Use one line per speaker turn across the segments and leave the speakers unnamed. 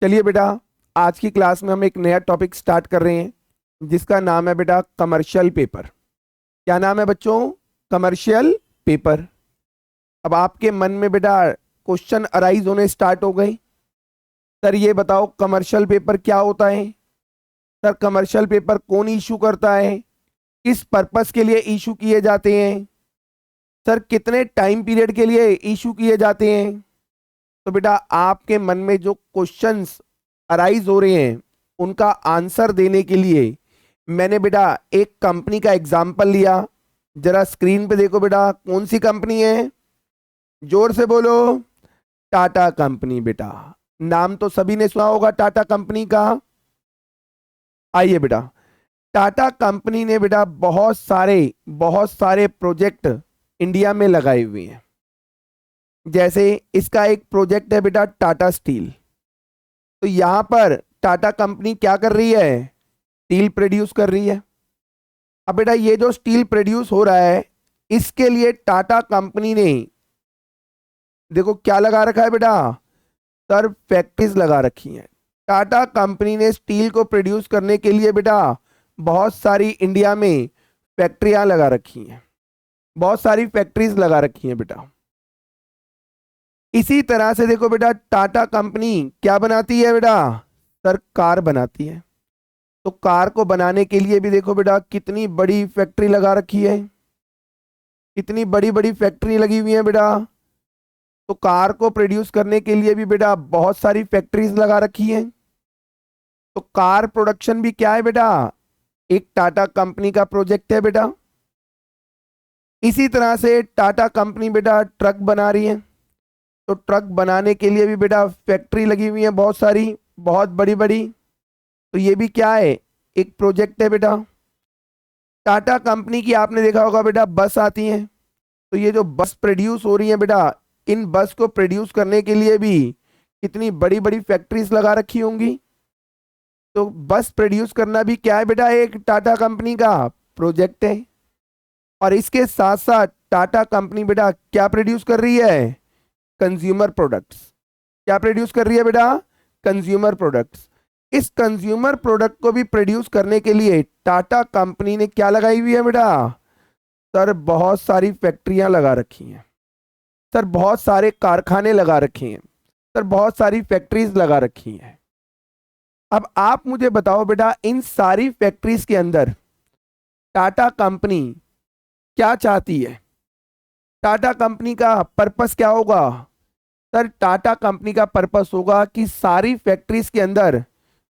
चलिए बेटा, आज की क्लास में हम एक नया टॉपिक स्टार्ट कर रहे हैं जिसका नाम है बेटा कमर्शियल पेपर। क्या नाम है बच्चों? Commercial paper. अब आपके मन में बेटा क्वेश्चन अराइज होने स्टार्ट हो गए। सर ये बताओ कमर्शियल पेपर क्या होता है? सर कमर्शियल पेपर कौन इशू करता है? किस पर्पस के लिए इशू किए जाते हैं? सर कितने टाइम पीरियड के लिए इशू किए जाते हैं? तो बेटा आपके मन में जो क्वेश्चंस अराइज हो रहे हैं उनका आंसर देने के लिए मैंने बेटा एक कंपनी का एग्जाम्पल लिया। जरा स्क्रीन पे देखो बेटा, कौन सी कंपनी है? जोर से बोलो। टाटा कंपनी। बेटा नाम तो सभी ने सुना होगा टाटा कंपनी का। आइए बेटा, टाटा कंपनी ने बेटा बहुत सारे प्रोजेक्ट इंडिया में लगाए हुए हैं। जैसे इसका एक प्रोजेक्ट है बेटा टाटा स्टील। तो यहां पर टाटा कंपनी क्या कर रही है? स्टील प्रोड्यूस कर रही है। अब बेटा ये जो स्टील प्रोड्यूस हो रहा है इसके लिए टाटा कंपनी ने देखो क्या लगा रखा है बेटा? सर फैक्ट्रीज लगा रखी हैं। टाटा कंपनी ने स्टील को प्रोड्यूस करने के लिए बेटा बहुत सारी इंडिया में फैक्ट्रियां लगा रखी हैं, बहुत सारी फैक्ट्रीज लगा रखी हैं बेटा। इसी तरह से देखो बेटा टाटा कंपनी क्या बनाती है बेटा? सर कार बनाती है। तो कार को बनाने के लिए भी देखो बेटा कितनी बड़ी फैक्ट्री लगा रखी है, कितनी बड़ी बड़ी फैक्ट्री लगी हुई है बेटा। तो कार को प्रोड्यूस करने के लिए भी बेटा बहुत सारी फैक्ट्रीज लगा रखी है। तो कार प्रोडक्शन भी क्या है बेटा? एक टाटा कंपनी का प्रोजेक्ट है बेटा। इसी तरह से टाटा कंपनी बेटा ट्रक बना रही है। तो ट्रक बनाने के लिए भी बेटा फैक्ट्री लगी हुई है बहुत सारी, बहुत बड़ी बड़ी। तो ये भी क्या है? एक प्रोजेक्ट है बेटा। टाटा कंपनी की आपने देखा होगा बेटा बस आती हैं। तो ये जो बस प्रोड्यूस हो रही है बेटा, इन बस को प्रोड्यूस करने के लिए भी कितनी बड़ी बड़ी फैक्ट्रीज लगा रखी होंगी। तो बस प्रोड्यूस करना भी क्या है बेटा? एक टाटा कंपनी का प्रोजेक्ट है। और इसके साथ साथ टाटा कंपनी बेटा क्या प्रोड्यूस कर रही है? Consumer products. क्या प्रोड्यूस कर रही है बेटा? Consumer products. इस कंज्यूमर प्रोडक्ट को भी प्रोड्यूस करने के लिए टाटा कंपनी ने क्या लगाई हुई है बेटा? सर बहुत सारी फैक्ट्रियां लगा रखी हैं। सर बहुत सारे कारखाने लगा रखे हैं। सर बहुत सारी फैक्ट्रीज लगा रखी हैं। अब आप मुझे बताओ बेटा इन सारी फैक्ट्रीज के अंदर टाटा कंपनी क्या चाहती है? टाटा कंपनी का पर्पस क्या होगा? सर टाटा कंपनी का पर्पस होगा कि सारी फैक्ट्रीज के अंदर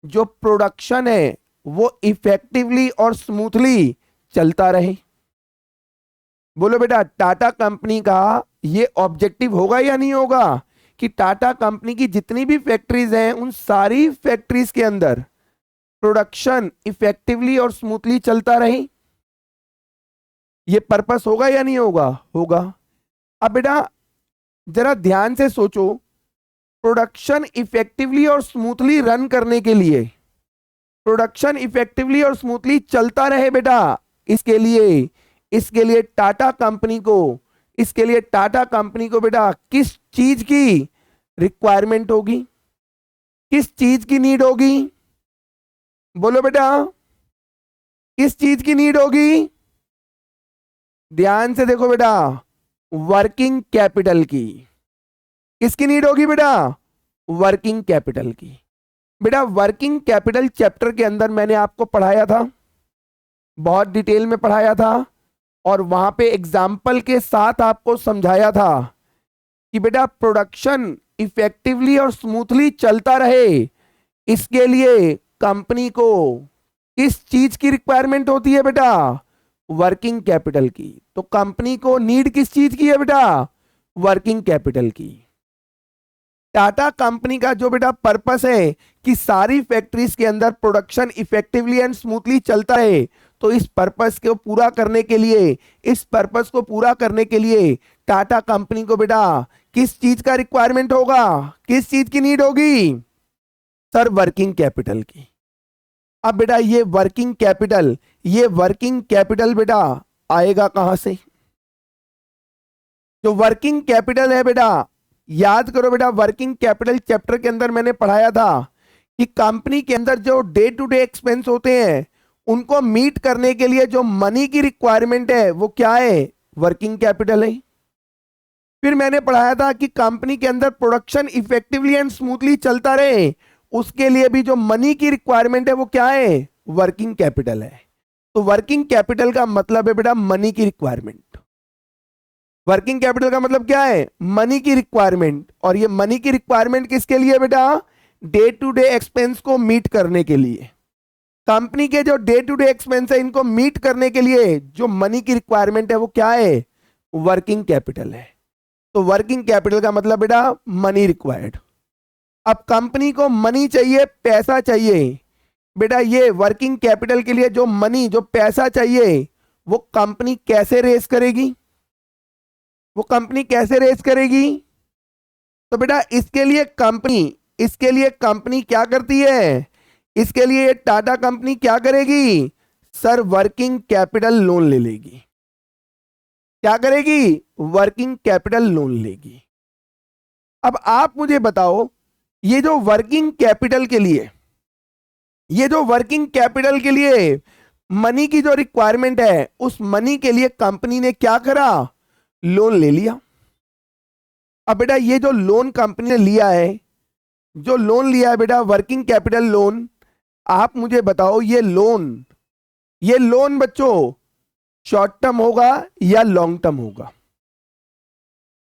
जो प्रोडक्शन है वो इफेक्टिवली और स्मूथली चलता रहे। बोलो बेटा टाटा कंपनी का ये ऑब्जेक्टिव होगा या नहीं होगा कि टाटा कंपनी की जितनी भी फैक्ट्रीज हैं उन सारी फैक्ट्रीज के अंदर प्रोडक्शन इफेक्टिवली और स्मूथली चलता रहे? ये पर्पस होगा या नहीं होगा? होगा। अब बेटा जरा ध्यान से सोचो, प्रोडक्शन इफेक्टिवली और स्मूथली रन करने के लिए, प्रोडक्शन इफेक्टिवली और स्मूथली चलता रहे बेटा, इसके लिए टाटा कंपनी को बेटा किस चीज की रिक्वायरमेंट होगी? किस चीज की नीड होगी? बोलो बेटा किस चीज की नीड होगी? ध्यान से देखो बेटा, वर्किंग कैपिटल की। किसकी नीड होगी बेटा? वर्किंग कैपिटल की। बेटा वर्किंग कैपिटल चैप्टर के अंदर मैंने आपको पढ़ाया था, बहुत डिटेल में पढ़ाया था, और वहां पे एग्जाम्पल के साथ आपको समझाया था कि बेटा प्रोडक्शन इफेक्टिवली और स्मूथली चलता रहे, इसके लिए कंपनी को किस चीज की रिक्वायरमेंट होती है बेटा? वर्किंग कैपिटल की। तो कंपनी को नीड किस चीज की है बेटा? वर्किंग कैपिटल की। टाटा कंपनी का जो बेटा पर्पस है कि सारी फैक्ट्रीज के अंदर प्रोडक्शन इफेक्टिवली एंड स्मूथली चलता है, तो इस पर्पस को पूरा करने के लिए टाटा कंपनी को बेटा किस चीज का रिक्वायरमेंट होगा? किस चीज की नीड होगी? सर वर्किंग कैपिटल की। अब बेटा ये वर्किंग कैपिटल बेटा आएगा कहां से? जो वर्किंग कैपिटल है बेटा, याद करो बेटा वर्किंग कैपिटल चैप्टर के अंदर मैंने पढ़ाया था कि कंपनी के अंदर जो डे टू डे एक्सपेंस होते हैं उनको मीट करने के लिए जो मनी की रिक्वायरमेंट है वो क्या है, वर्किंग कैपिटल है। फिर मैंने पढ़ाया था कि कंपनी के अंदर प्रोडक्शन इफेक्टिवली एंड स्मूथली चलता रहे, उसके लिए भी जो मनी की रिक्वायरमेंट है वो क्या है, वर्किंग कैपिटल है। तो वर्किंग कैपिटल का मतलब है बेटा मनी की रिक्वायरमेंट। वर्किंग कैपिटल का मतलब क्या है, मनी की रिक्वायरमेंट। और ये मनी की रिक्वायरमेंट किसके लिए बेटा, डे टू डे एक्सपेंस को मीट करने के लिए। कंपनी के जो डे टू डे एक्सपेंस है इनको मीट करने के लिए जो मनी की रिक्वायरमेंट है वो क्या है, वर्किंग कैपिटल है। तो वर्किंग कैपिटल का मतलब बेटा मनी रिक्वायर्ड। अब कंपनी को मनी चाहिए, पैसा चाहिए बेटा, ये वर्किंग कैपिटल के लिए जो मनी जो पैसा चाहिए वो कंपनी कैसे रेस करेगी, वो कंपनी कैसे रेस करेगी। तो बेटा इसके लिए कंपनी क्या करती है, इसके लिए टाटा कंपनी क्या करेगी, सर वर्किंग कैपिटल लोन ले लेगी। क्या करेगी, वर्किंग कैपिटल लोन लेगी। अब आप मुझे बताओ, ये जो वर्किंग कैपिटल के लिए, ये जो वर्किंग कैपिटल के लिए मनी की जो रिक्वायरमेंट है उस मनी के लिए कंपनी ने क्या करा, लोन ले लिया। अब बेटा ये जो लोन कंपनी ने लिया है, जो लोन लिया है बेटा वर्किंग कैपिटल लोन, आप मुझे बताओ ये लोन बच्चों शॉर्ट टर्म होगा या लॉन्ग टर्म होगा,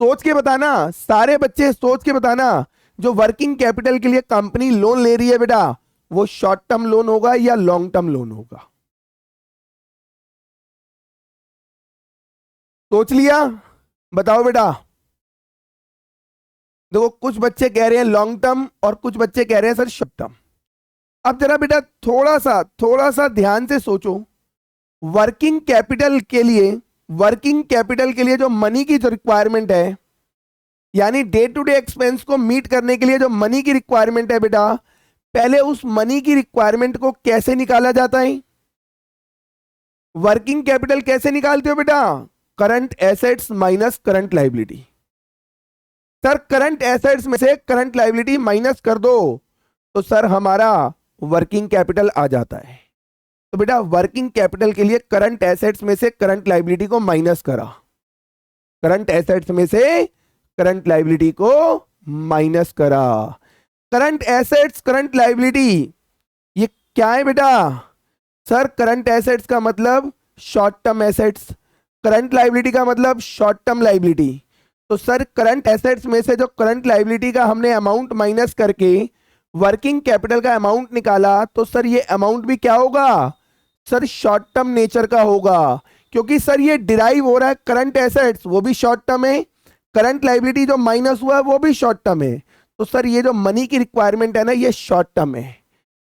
सोच के बताना, सारे बच्चे सोच के बताना। जो वर्किंग कैपिटल के लिए कंपनी लोन ले रही है बेटा वो शॉर्ट टर्म लोन होगा या लॉन्ग टर्म लोन होगा, सोच लिया, बताओ बेटा। देखो कुछ बच्चे कह रहे हैं लॉन्ग टर्म और कुछ बच्चे कह रहे हैं सर शॉर्ट टर्म। अब जरा बेटा थोड़ा सा ध्यान से सोचो, वर्किंग कैपिटल के लिए जो मनी की जो रिक्वायरमेंट है, यानी डे टू डे एक्सपेंस को मीट करने के लिए जो मनी की रिक्वायरमेंट है बेटा, पहले उस मनी की रिक्वायरमेंट को कैसे निकाला जाता है, वर्किंग कैपिटल कैसे निकालते हो बेटा, current assets minus current liability. Sir current assets में से करंट लायबिलिटी माइनस कर दो तो सर हमारा वर्किंग कैपिटल आ जाता है। तो बेटा वर्किंग कैपिटल के लिए करंट एसेट्स में से करंट लायबिलिटी को माइनस करा, करंट एसेट्स में से करंट लायबिलिटी को माइनस करा। करंट एसेट्स करंट लायबिलिटी ये क्या है बेटा, सर करंट एसेट्स का मतलब short term assets, current liability का मतलब शॉर्ट टर्म लायबिलिटी। तो सर करंट एसेट्स में से जो करंट लायबिलिटी का हमने अमाउंट माइनस करके वर्किंग कैपिटल का अमाउंट निकाला, तो सर ये अमाउंट भी क्या होगा, सर शॉर्ट टर्म नेचर का होगा, क्योंकि सर ये डिराइव हो रहा है करंट एसेट्स वो भी शॉर्ट टर्म है, करंट लायबिलिटी जो माइनस हुआ है वो भी शॉर्ट टर्म है। तो सर ये जो मनी की रिक्वायरमेंट है ना ये शॉर्ट टर्म है।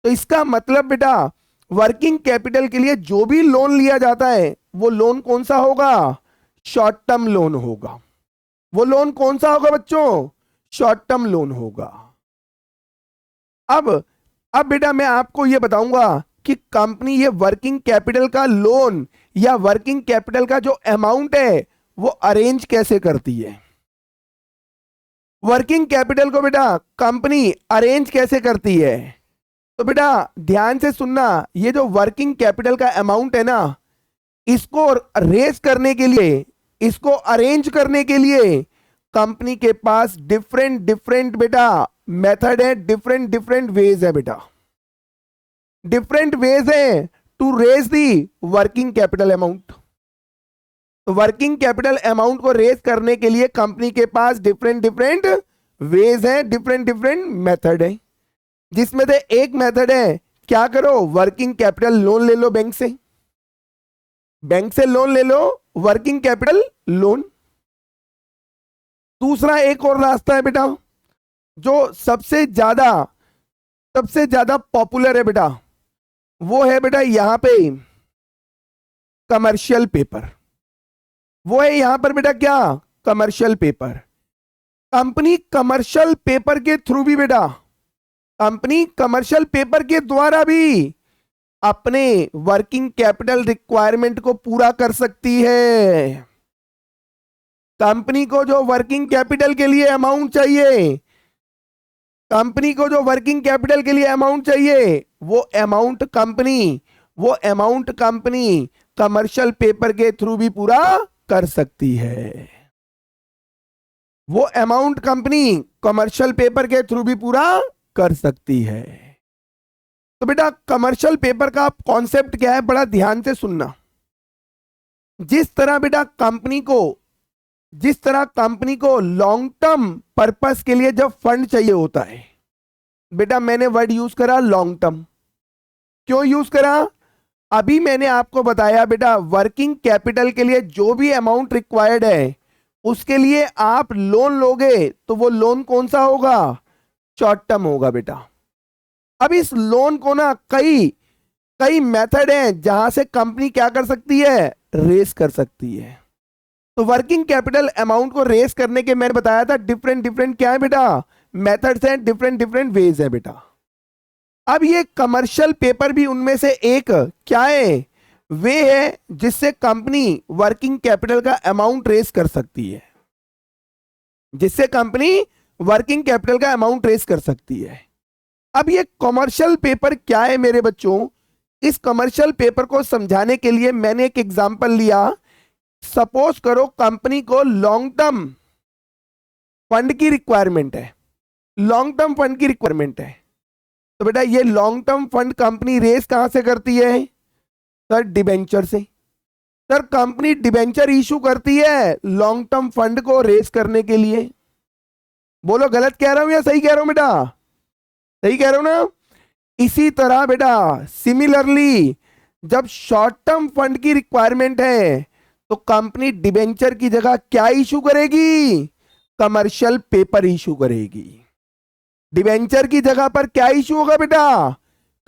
तो इसका मतलब बेटा वर्किंग कैपिटल के लिए जो भी लोन लिया जाता है वो लोन कौन सा होगा, शॉर्ट टर्म लोन होगा। वो लोन कौन सा होगा बच्चों, शॉर्ट टर्म लोन होगा। अब बेटा मैं आपको ये बताऊंगा कि कंपनी ये वर्किंग कैपिटल का लोन या वर्किंग कैपिटल का जो अमाउंट है वो अरेंज कैसे करती है। वर्किंग कैपिटल को बेटा कंपनी अरेंज कैसे करती है, तो बेटा ध्यान से सुनना, ये जो वर्किंग कैपिटल का अमाउंट है ना, इसको रेस करने के लिए, इसको अरेंज करने के लिए कंपनी के पास डिफरेंट बेटा मेथड है, डिफरेंट वेज है बेटा, डिफरेंट वेज है to raise the working capital amount. तो वर्किंग कैपिटल अमाउंट को रेज करने के लिए कंपनी के पास डिफरेंट वेज है, डिफरेंट मेथड है, जिसमें से एक मेथड है क्या करो, वर्किंग कैपिटल लोन ले लो बैंक से लोन ले लो, वर्किंग कैपिटल लोन। दूसरा एक और रास्ता है बेटा जो सबसे ज्यादा पॉपुलर है बेटा, वो है बेटा यहां पे कमर्शियल पेपर। वो है यहां पर बेटा क्या, commercial paper. Company commercial paper के थ्रू भी बेटा, कंपनी कमर्शियल पेपर के द्वारा भी अपने वर्किंग कैपिटल रिक्वायरमेंट को पूरा कर सकती है। कंपनी को जो वर्किंग कैपिटल के लिए अमाउंट चाहिए कंपनी को जो वर्किंग कैपिटल के लिए अमाउंट चाहिए वो अमाउंट कंपनी कमर्शियल पेपर के थ्रू भी पूरा कर सकती है। वो अमाउंट कंपनी कमर्शियल पेपर के थ्रू भी पूरा कर सकती है। तो बेटा कमर्शियल पेपर का कॉन्सेप्ट क्या है, बड़ा ध्यान से सुनना। जिस तरह कंपनी को लॉन्ग टर्म पर्पस के लिए जब फंड चाहिए होता है, बेटा मैंने वर्ड यूज करा लॉन्ग टर्म। क्यों यूज करा? अभी मैंने आपको बताया बेटा वर्किंग कैपिटल के लिए जो भी अमाउंट रिक्वायर्ड है उसके लिए आप लोन लोगे तो वो लोन कौन सा होगा? शॉर्ट टर्म होगा बेटा। अब इस लोन को ना कई मेथड हैं जहां से कंपनी क्या कर सकती है? रेस कर सकती है। तो वर्किंग कैपिटल अमाउंट को रेस करने के मैंने बताया था डिफरेंट क्या है बेटा? मेथड्स हैं, डिफरेंट वेज है बेटा। अब ये कमर्शियल पेपर भी उनमें से एक क्या है? वे है जिससे कंपनी वर्किंग कैपिटल का अमाउंट रेस कर सकती है, अब ये कमर्शियल पेपर क्या है मेरे बच्चों? इस कमर्शियल पेपर को समझाने के लिए मैंने एक एग्जांपल लिया। सपोज करो कंपनी को लॉन्ग टर्म फंड की रिक्वायरमेंट है, तो बेटा ये long term fund company raise कहां से करती है? सर डिबेंचर से। सर कंपनी डिबेंचर इशू करती है लॉन्ग टर्म फंड को रेस करने के लिए। बोलो गलत कह रहा हूं या सही कह रहा हूं बेटा? सही कह रहा हूं ना? इसी तरह बेटा सिमिलरली जब शॉर्ट टर्म फंड की रिक्वायरमेंट है तो कंपनी डिबेंचर की जगह क्या इशू करेगी? कमर्शियल पेपर इशू करेगी। डिबेंचर की जगह पर क्या इशू होगा बेटा?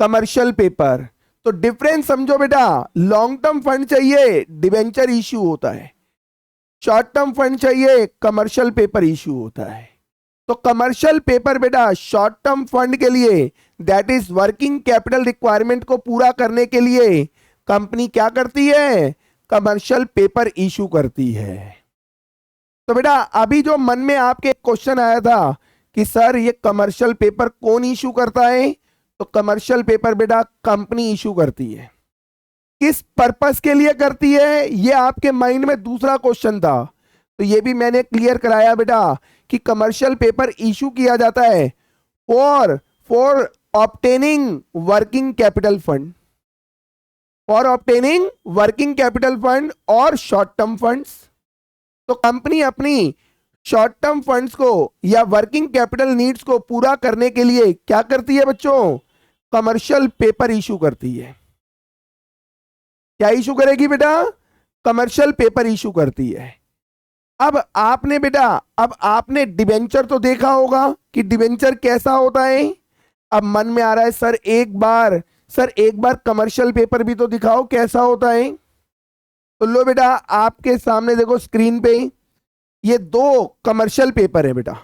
Commercial paper. तो डिफरेंस समझो बेटा, लॉन्ग टर्म फंड चाहिए डिबेंचर इशू होता है, शॉर्ट टर्म फंड चाहिए कमर्शियल पेपर इशू होता है। तो कमर्शियल पेपर बेटा शॉर्ट टर्म फंड के लिए that is working capital requirement को पूरा करने के लिए कंपनी क्या करती है? कमर्शियल पेपर इशू करती है। तो बेटा अभी जो मन में आपके क्वेश्चन आया था कि सर ये कमर्शियल पेपर कौन इशू करता है, तो कमर्शियल पेपर बेटा कंपनी इशू करती है। किस पर्पस के लिए करती है, ये आपके माइंड में दूसरा क्वेश्चन था, तो ये भी मैंने क्लियर कराया बेटा कि कमर्शियल पेपर इशू किया जाता है for obtaining working capital fund और शॉर्ट टर्म फंड्स। तो कंपनी अपनी शॉर्ट टर्म फंड्स को या वर्किंग कैपिटल नीड्स को पूरा करने के लिए क्या करती है बच्चों? कमर्शियल पेपर इशू करती है। क्या इशू करेगी बेटा? कमर्शियल पेपर इशू करती है। अब आपने डिबेंचर तो देखा होगा कि डिबेंचर कैसा होता है। अब मन में आ रहा है सर एक बार कमर्शियल पेपर भी तो दिखाओ कैसा होता है। तो लो बेटा आपके सामने देखो स्क्रीन पे ये दो कमर्शियल पेपर है बेटा,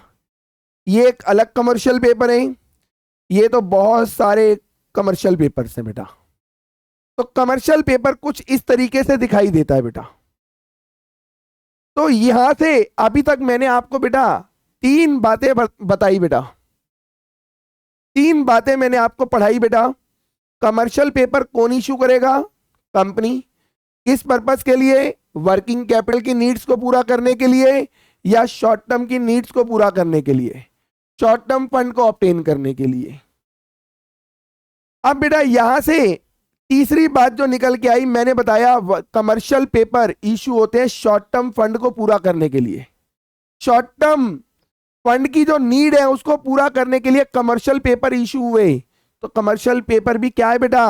ये एक अलग कमर्शियल पेपर है, ये तो बहुत सारे कमर्शियल पेपर्स हैं बेटा। तो कमर्शियल पेपर कुछ इस तरीके से दिखाई देता है बेटा। तो यहां से अभी तक मैंने आपको बेटा तीन बातें बताई बेटा, तीन बातें मैंने आपको पढ़ाई बेटा। कमर्शियल पेपर कौन इशू करेगा? कंपनी। किस पर्पस के लिए? वर्किंग कैपिटल की नीड्स को पूरा करने के लिए या शॉर्ट टर्म की नीड्स को पूरा करने के लिए, शॉर्ट टर्म फंड को ऑब्टेन करने के लिए। अब बेटा यहां से तीसरी बात जो निकल के आई, मैंने बताया कमर्शियल पेपर इशू होते हैं शॉर्ट टर्म फंड को पूरा करने के लिए। शॉर्ट टर्म फंड की जो नीड है उसको पूरा करने के लिए कमर्शियल पेपर इशू हुए। तो कमर्शियल पेपर भी क्या है बेटा?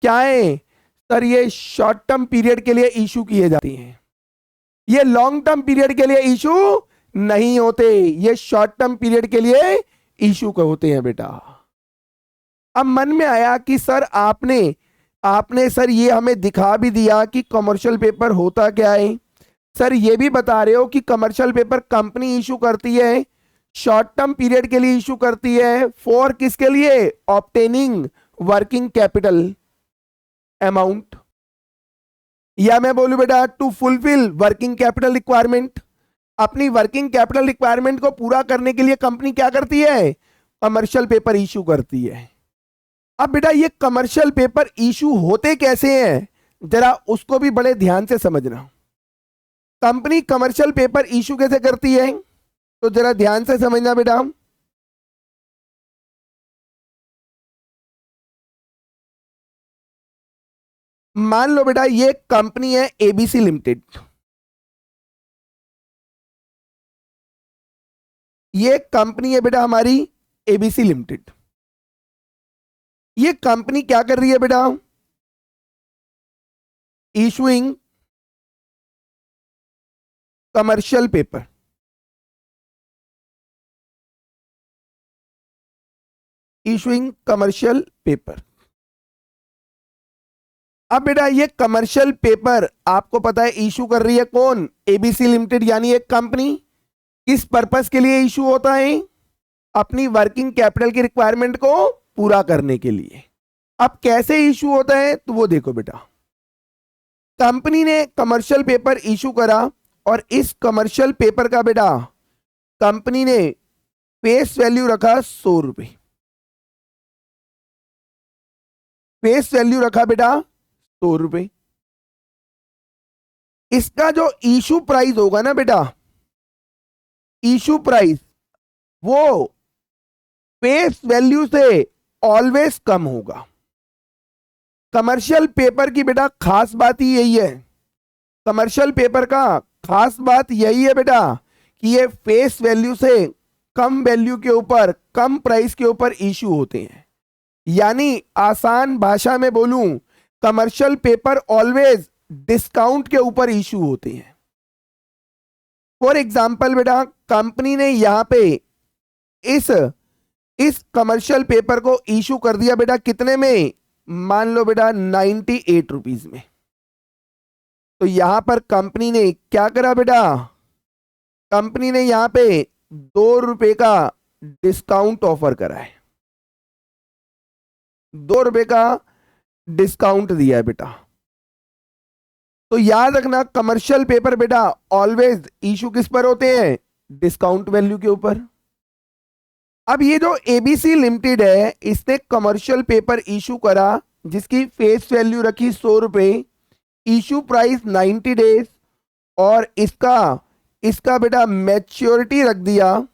क्या है सर? ये शॉर्ट टर्म पीरियड के लिए इशू किए जाते हैं, ये लॉन्ग टर्म पीरियड के लिए इशू नहीं होते, ये शॉर्ट टर्म पीरियड के लिए इशू होते हैं बेटा। अब मन में आया कि सर आपने सर ये हमें दिखा भी दिया कि कमर्शियल पेपर होता क्या है, सर ये भी बता रहे हो कि कमर्शियल पेपर कंपनी इशू करती है, शॉर्ट टर्म पीरियड के लिए इशू करती है, फॉर किसके लिए? ऑब्टेनिंग वर्किंग कैपिटल अमाउंट, या मैं बोलूं बेटा to fulfil working capital requirement. अपनी वर्किंग कैपिटल रिक्वायरमेंट को पूरा करने के लिए कंपनी क्या करती है? कमर्शियल पेपर इशू करती है। अब बेटा ये कमर्शियल पेपर इशू होते कैसे हैं, जरा उसको भी बड़े ध्यान से समझना। कंपनी कमर्शियल पेपर इशू कैसे करती है, तो जरा ध्यान से समझना बेटा। मान लो बेटा ये कंपनी है एबीसी लिमिटेड, ये कंपनी है बेटा हमारी एबीसी लिमिटेड। ये कंपनी क्या कर रही है बेटा, issuing commercial paper, issuing commercial paper. अब बेटा ये कमर्शियल पेपर आपको पता है इशू कर रही है कौन, एबीसी लिमिटेड यानी एक कंपनी। किस पर्पस के लिए इशू होता है, अपनी वर्किंग कैपिटल की रिक्वायरमेंट को पूरा करने के लिए। अब कैसे इशू होता है तो वो देखो बेटा, कंपनी ने कमर्शियल पेपर इशू करा और इस कमर्शियल पेपर का बेटा कंपनी ने फेस वैल्यू रखा 100 रुपए, फेस वैल्यू रखा बेटा 100 रुपए। इसका जो इशू प्राइस होगा ना बेटा, इशू प्राइस वो फेस वैल्यू से ऑलवेज कम होगा। कमर्शियल पेपर की बेटा खास बात ही यही है, कमर्शियल पेपर का खास बात यही है बेटा कि ये फेस वैल्यू से कम वैल्यू के ऊपर, कम प्राइस के ऊपर इशू होते हैं। यानी आसान भाषा में बोलूं, कमर्शियल पेपर ऑलवेज डिस्काउंट के ऊपर इशू होते हैं। फॉर एग्जाम्पल बेटा कंपनी ने यहां पे इस कमर्शियल पेपर को इशू कर दिया बेटा कितने में, मान लो बेटा 98 रुपीज में। तो यहां पर कंपनी ने क्या करा बेटा, कंपनी ने यहां पे 2 रुपए का डिस्काउंट ऑफर करा है, 2 रुपए का डिस्काउंट दिया है बेटा। तो याद रखना कमर्शियल पेपर बेटा ऑलवेज इशू किस पर होते हैं, डिस्काउंट वैल्यू के ऊपर। अब ये जो एबीसी लिमिटेड है इसने कमर्शियल पेपर इशू करा जिसकी फेस वैल्यू रखी 100 रुपए, इशू प्राइस 90 डेज और इसका बेटा मैच्योरिटी रख दिया,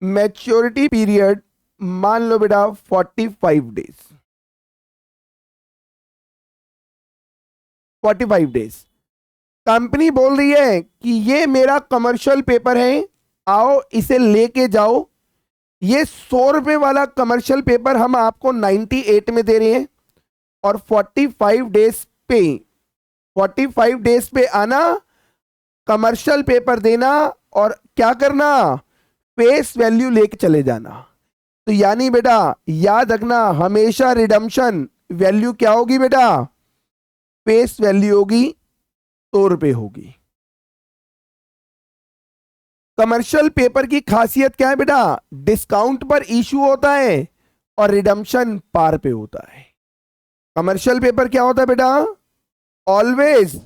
मैच्योरिटी पीरियड मान लो बेटा 45 डेज, 45 डेज। कंपनी बोल रही है कि ये मेरा कमर्शियल पेपर है, आओ इसे लेके जाओ। ये 100 रुपए वाला कमर्शियल पेपर हम आपको 98 में दे रहे हैं और 45 डेज पे आना, कमर्शियल पेपर देना और क्या करना, फेस वैल्यू लेके चले जाना। तो यानी बेटा याद रखना हमेशा रिडम्पशन वैल्यू क्या होगी बेटा, फेस वैल्यू होगी 100 रुपए होगी। कमर्शियल पेपर की खासियत क्या है बेटा, डिस्काउंट पर इशू होता है और रिडम्पशन पार पे होता है। कमर्शियल पेपर क्या होता है बेटा, always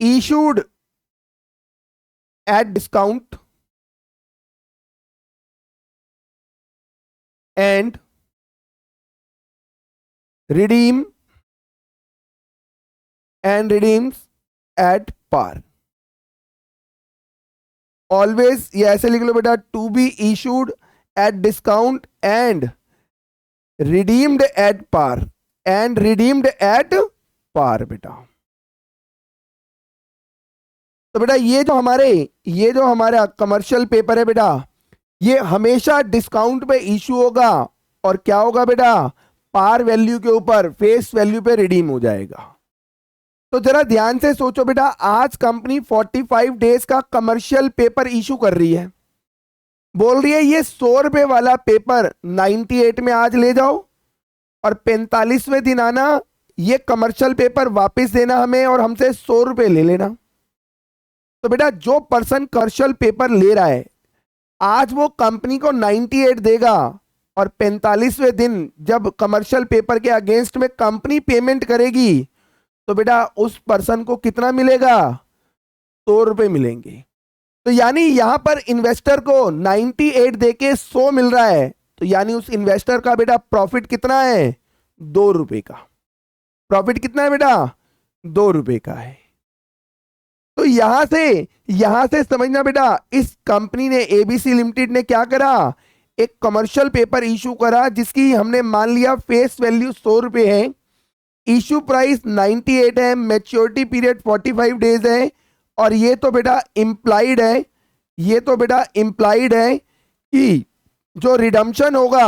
issued at discount and redeems at par। Always ये ऐसे लिख लो बेटा, to be issued at discount and redeemed at par, and redeemed at par बेटा। तो बेटा ये जो हमारा कमर्शियल पेपर है बेटा ये हमेशा डिस्काउंट पे इशू होगा और क्या होगा बेटा, पार वैल्यू के ऊपर, फेस वैल्यू पे रिडीम हो जाएगा। तो जरा ध्यान से सोचो बेटा, आज कंपनी 45 डेज का कमर्शियल पेपर इशू कर रही है, बोल रही है ये 100 रुपए वाला पेपर 98 में आज ले जाओ और 45वें दिन आना, ये कमर्शियल पेपर वापस देना हमें और हमसे 100 रुपए ले लेना। तो बेटा जो पर्सन कमर्शियल पेपर ले रहा है आज वो कंपनी को 98 देगा और 45वें दिन जब कमर्शियल पेपर के अगेंस्ट में कंपनी पेमेंट करेगी तो बेटा उस पर्सन को कितना मिलेगा, 100 रुपए मिलेंगे। तो यानी यहां पर इन्वेस्टर को 98 देके 100 मिल रहा है, तो यानी उस इन्वेस्टर का बेटा प्रॉफिट कितना है? 2 रुपए का। प्रॉफिट कितना है बेटा? 2 रुपए का है। तो यहां से समझना बेटा, इस कंपनी ने एबीसी लिमिटेड ने क्या करा, एक कमर्शियल पेपर इशू करा जिसकी हमने मान लिया फेस वैल्यू 100 रुपए है, इशू प्राइस 98 है, मैच्योरिटी पीरियड 45 डेज है, और ये तो बेटा इंप्लाइड है, ये तो बेटा इंप्लाइड है कि जो रिडम्पशन होगा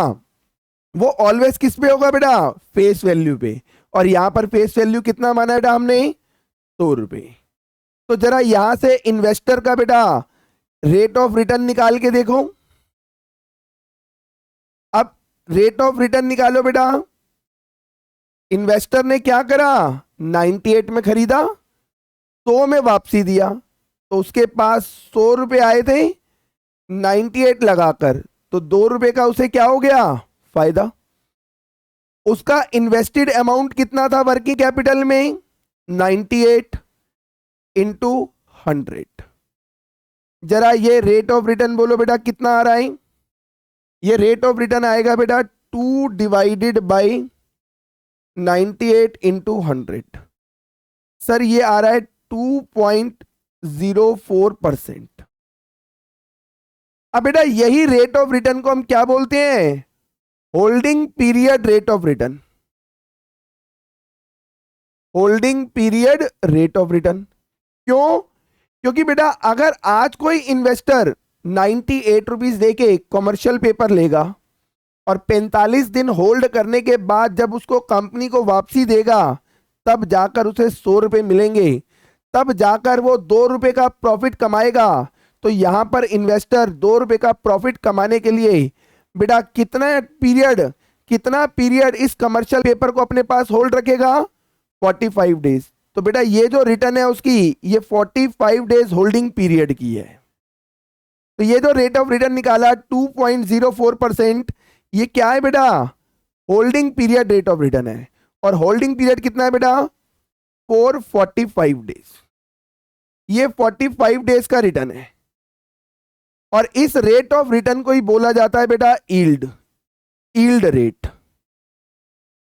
वो ऑलवेज किस पे होगा बेटा? फेस वैल्यू पे। और यहां पर फेस वैल्यू कितना माना बेटा हमने? 100 रुपए। तो जरा यहां से इन्वेस्टर का बेटा रेट ऑफ रिटर्न निकाल के देखो। अब रेट ऑफ रिटर्न निकालो बेटा। इन्वेस्टर ने क्या करा, 98 में खरीदा, 100 में वापसी दिया, तो उसके पास 100 रुपए आए थे, 98 लगाकर, तो 2 रुपए का उसे क्या हो गया? फायदा। उसका इन्वेस्टेड अमाउंट कितना था वर्किंग कैपिटल में? 98 इंटू 100। जरा ये रेट ऑफ रिटर्न बोलो बेटा कितना आ रहा है? ये रेट ऑफ रिटर्न आएगा बेटा 2 डिवाइडेड बाई 98 इंटू 100। सर ये आ रहा है 2.04%। अब बेटा यही रेट ऑफ रिटर्न को हम क्या बोलते हैं? Holding period rate of return. Holding period rate of return. क्यों? क्योंकि बेटा अगर आज कोई इन्वेस्टर 98 रुपीज देके कमर्शियल पेपर लेगा और 45 दिन होल्ड करने के बाद जब उसको कंपनी को वापसी देगा, तब जाकर उसे 100 रुपए मिलेंगे, तब जाकर वो 2 रुपए का प्रॉफिट कमाएगा। तो यहां पर इन्वेस्टर 2 रुपए का प्रॉफिट कमाने के लिए बेटा कितना पीरियड इस कमर्शियल पेपर को अपने पास होल्ड रखेगा? 45 डेज। तो बेटा ये जो रिटर्न है उसकी, ये 45 डेज होल्डिंग पीरियड की है। तो ये जो रेट ऑफ रिटर्न निकाला 2.04%, ये क्या है बेटा? Holding period rate of return है। और होल्डिंग पीरियड कितना है बेटा? 445 डेज। ये 45 डेज का रिटर्न है। और इस रेट ऑफ रिटर्न को ही बोला जाता है बेटा यील्ड रेट।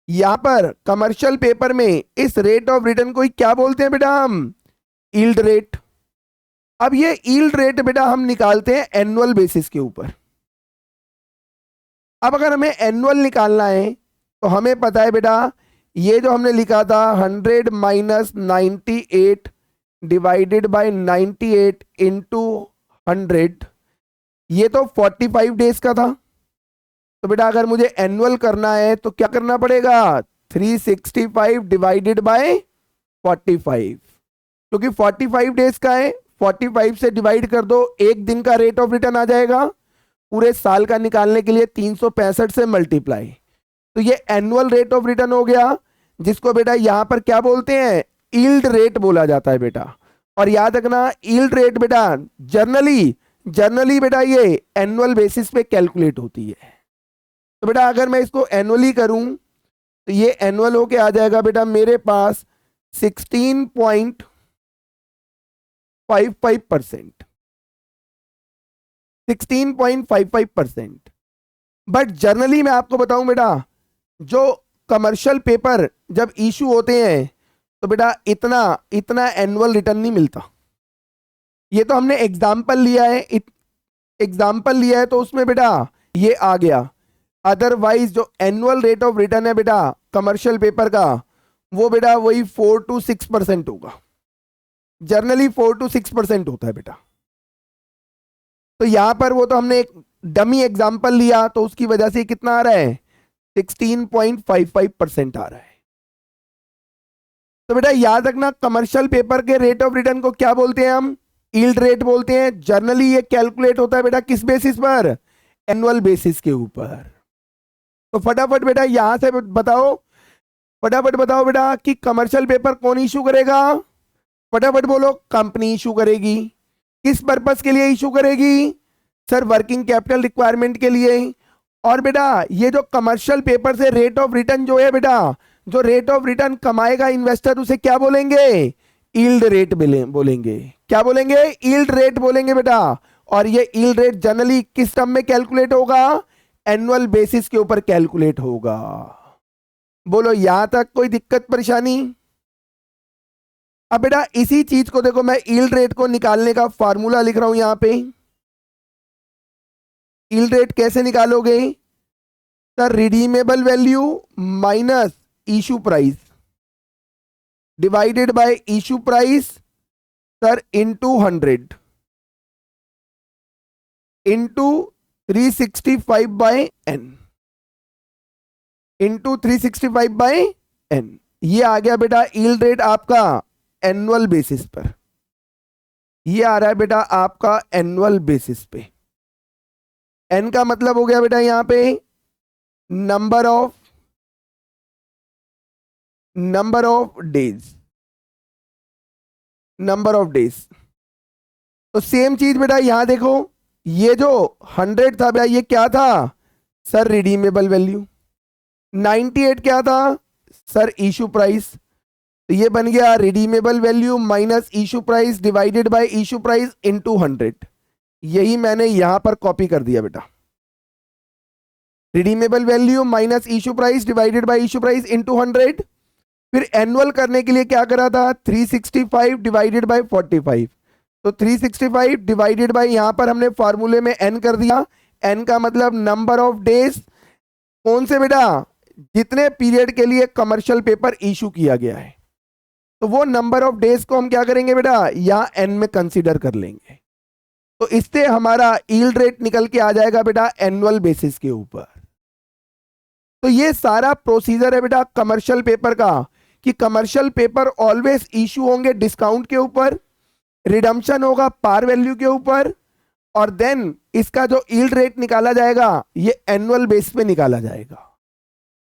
यहां पर कमर्शियल पेपर में इस रेट ऑफ रिटर्न को ही क्या बोलते हैं बेटा? हम यील्ड रेट। अब ये यील्ड रेट बेटा हम निकालते हैं एनुअल बेसिस के ऊपर। अब अगर हमें एनुअल निकालना है तो हमें पता है बेटा, ये जो हमने लिखा था 100 माइनस 98 डिवाइडेड बाय 98 इंटू 100, ये तो 45 डेज का था। तो बेटा अगर मुझे एनुअल करना है तो क्या करना पड़ेगा? 365 डिवाइडेड बाय 45, क्योंकि 45 डेज का है, 45 से डिवाइड कर दो, एक दिन का रेट ऑफ रिटर्न आ जाएगा। पूरे साल का निकालने के लिए 365 से मल्टीप्लाई। तो ये एनुअल रेट ऑफ रिटर्न हो गया, जिसको बेटा यहां पर क्या बोलते हैं? यील्ड रेट बोला जाता है बेटा। और याद रखना यील्ड रेट बेटा जनरली बेटा ये एनुअल बेसिस पे कैलकुलेट होती है। तो बेटा अगर मैं इसको एनुअली करूं तो ये एनुअल होके आ जाएगा बेटा मेरे पास 16.55%। 16.55%। बट जनरली मैं आपको बताऊं बेटा, जो कमर्शियल पेपर जब इशू होते हैं तो बेटा इतना एनुअल रिटर्न नहीं मिलता। ये तो हमने एग्जाम्पल लिया है, तो उसमें बेटा ये आ गया। अदरवाइज जो एनुअल रेट ऑफ रिटर्न है बेटा कमर्शियल पेपर का, वो बेटा वही 4 to 6% होगा। जनरली 4 to 6% होता है बेटा। तो यहां पर वो तो हमने एक डमी एग्जाम्पल लिया, तो उसकी वजह से कितना आ रहा है? 16.55% आ रहा है। तो बेटा याद रखना कमर्शियल पेपर के रेट ऑफ रिटर्न को क्या बोलते हैं? हम यील्ड रेट बोलते हैं। जनरली ये कैलकुलेट होता है बेटा किस बेसिस पर? एनुअल बेसिस के ऊपर। तो फटाफट बेटा यहां से बताओ बेटा कि कमर्शियल पेपर कौन इशू करेगा? फटाफट बोलो। कंपनी इशू करेगी। किस पर्पस के लिए इशू करेगी? सर वर्किंग कैपिटल रिक्वायरमेंट के लिए। और बेटा ये जो कमर्शियल पेपर से रेट ऑफ रिटर्न जो है बेटा, जो रेट ऑफ रिटर्न कमाएगा इन्वेस्टर, उसे क्या बोलेंगे? यील्ड रेट बोलेंगे। क्या बोलेंगे? यील्ड रेट बोलेंगे बेटा। और ये यील्ड रेट जनरली किस टर्म में कैलकुलेट होगा? एनुअल बेसिस के ऊपर कैलकुलेट होगा। बोलो यहां तक कोई दिक्कत परेशानी? अब बेटा इसी चीज को देखो, मैं यील्ड रेट को निकालने का फार्मूला लिख रहा हूं यहां पे। यील्ड रेट कैसे निकालोगे? Sir redeemable value minus issue price divided by issue price sir into 100 into 365 by n into 365 by n. ये आ गया बेटा यील्ड रेट आपका एनुअल बेसिस पर। ये आ रहा है बेटा आपका एनुअल बेसिस पे। एन का मतलब हो गया बेटा यहां पे number of days. Number of days. तो सेम चीज बेटा यहां देखो, ये जो 100 था बेटा ये क्या था? Sir redeemable value. 98 क्या था? Sir issue price. तो ये बन गया redeemable value minus issue price divided by issue price into 100। यही मैंने यहां पर कॉपी कर दिया बेटा। Redeemable value minus issue price divided by issue price into 100। फिर एनुअल करने के लिए क्या करा था? 365 डिवाइडेड बाय 45। तो 365 डिवाइडेड बाय यहां पर हमने फार्मूले में एन कर दिया। एन का मतलब नंबर ऑफ डेज। कौन से बेटा? जितने पीरियड के लिए कमर्शियल पेपर इशू किया गया है। तो वो नंबर ऑफ डेज को हम क्या करेंगे बेटा? यहां एन में कंसीडर कर लेंगे। तो इससे हमारा यील्ड रेट निकल के आ जाएगा बेटा एनुअल बेसिस के ऊपर। तो ये सारा प्रोसीजर है बेटा कमर्शियल पेपर का, कि कमर्शियल पेपर ऑलवेज इशू होंगे डिस्काउंट के ऊपर, रिडम्पशन होगा पार वैल्यू के ऊपर, और देन इसका जो यील्ड रेट निकाला जाएगा ये एनुअल बेस पे निकाला जाएगा।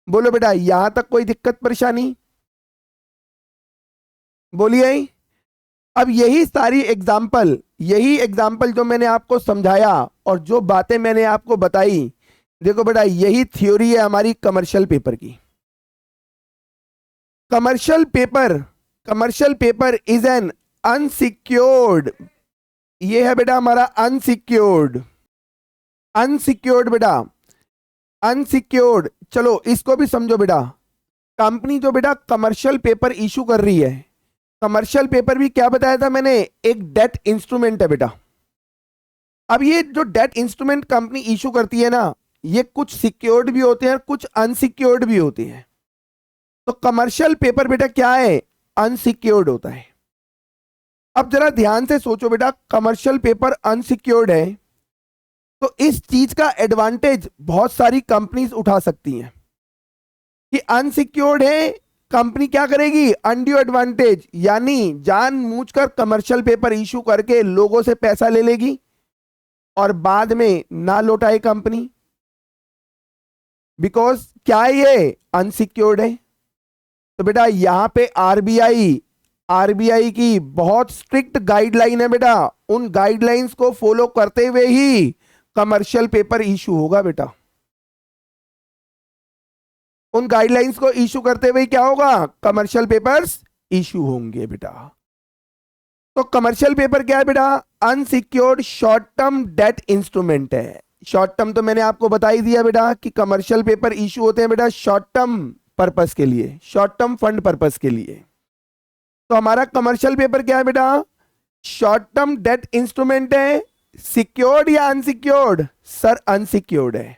बोलो बेटा यहां तक कोई दिक्कत परेशानी? बोलिए। अब यही एग्जाम्पल जो मैंने आपको समझाया और जो बातें मैंने आपको बताई, देखो बेटा यही थ्योरी है हमारी कमर्शियल पेपर की। Commercial paper is an unsecured. ये है बेटा हमारा अनसिक्योर्ड बेटा, अनसिक्योर्ड। चलो इसको भी समझो बेटा। कंपनी जो बेटा कमर्शियल पेपर इशू कर रही है, कमर्शियल पेपर भी क्या बताया था मैंने? एक डेट इंस्ट्रूमेंट है बेटा। अब ये जो डेट इंस्ट्रूमेंट कंपनी इशू करती है ना, ये कुछ सिक्योर्ड भी होते हैं, कुछ अनसिक्योर्ड भी होते हैं। तो कमर्शियल पेपर बेटा क्या है? अनसिक्योर्ड होता है। अब जरा ध्यान से सोचो बेटा, कमर्शियल पेपर अनसिक्योर्ड है तो इस चीज का एडवांटेज बहुत सारी कंपनीज उठा सकती हैं कि अनसिक्योर्ड है। कंपनी क्या करेगी? अनड्यू एडवांटेज, यानी जानबूझकर कमर्शियल पेपर इशू करके लोगों से पैसा ले लेगी और बाद में ना लौटाए कंपनी, बिकॉज क्या है? ये अनसिक्योर्ड है। तो बेटा यहां पे आरबीआई की बहुत स्ट्रिक्ट गाइडलाइन है बेटा। उन गाइडलाइंस को फॉलो करते हुए ही कमर्शियल पेपर इशू होगा बेटा। उन गाइडलाइंस को इशू करते हुए क्या होगा? कमर्शियल पेपर्स इशू होंगे बेटा। तो कमर्शियल पेपर क्या है बेटा? Unsecured short term debt instrument है। शॉर्ट टर्म तो मैंने आपको बता ही दिया बेटा कि कमर्शियल पेपर इशू होते हैं बेटा शॉर्ट टर्म पर्पस के लिए, शॉर्ट टर्म फंड पर्पस के लिए। तो हमारा कमर्शियल पेपर क्या है बेटा? शॉर्ट टर्म डेट इंस्ट्रूमेंट है। सिक्योर्ड या अनसिक्योर्ड? सर अनसिक्योर्ड है।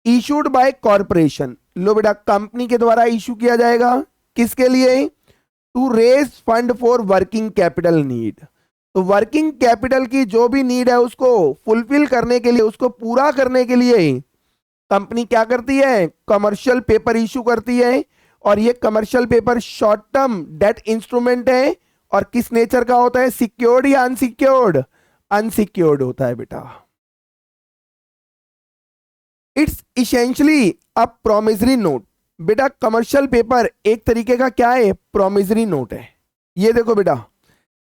Issued by corporation. लो बेटा कंपनी के द्वारा इशू किया जाएगा। किसके लिए? To raise fund for working capital need. तो वर्किंग कैपिटल की जो भी नीड है उसको फुलफिल करने के लिए, उसको पूरा करने के लिए कंपनी क्या करती है? कमर्शियल पेपर इशू करती है। और ये commercial paper short term debt instrument है। और किस नेचर का होता है? सिक्योर्ड या अनसिक्योर्ड? अनसिक्योर्ड होता है बेटा। It's essentially a promissory note. बेटा कमर्शियल पेपर एक तरीके का क्या है? प्रोमिसरी नोट है। ये देखो बेटा,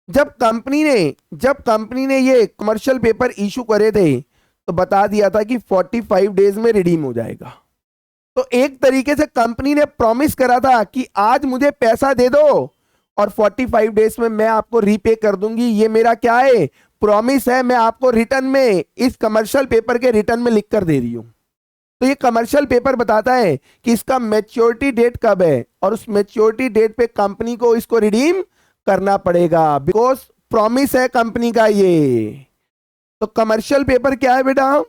जब कंपनी ने ये कमर्शियल पेपर इशू करे थे तो बता दिया था कि 45 डेज में रिडीम हो जाएगा। तो एक तरीके से कंपनी ने प्रॉमिस करा था कि आज मुझे पैसा दे दो और 45 डेज में मैं आपको रीपे कर दूंगी। ये मेरा क्या है, प्रॉमिस है, मैं आपको रिटर्न में इस कमर्शियल पेपर के रिटर्न में लिख कर दे रही हूं। तो ये कमर्शियल पेपर बताता है कि इसका मैच्योरिटी डेट कब है, और उस मैच्योरिटी डेट पे कंपनी को इसको रिडीम करना पड़ेगा, बिकॉज प्रॉमिस है कंपनी का ये। तो कमर्शियल पेपर क्या है बेटा,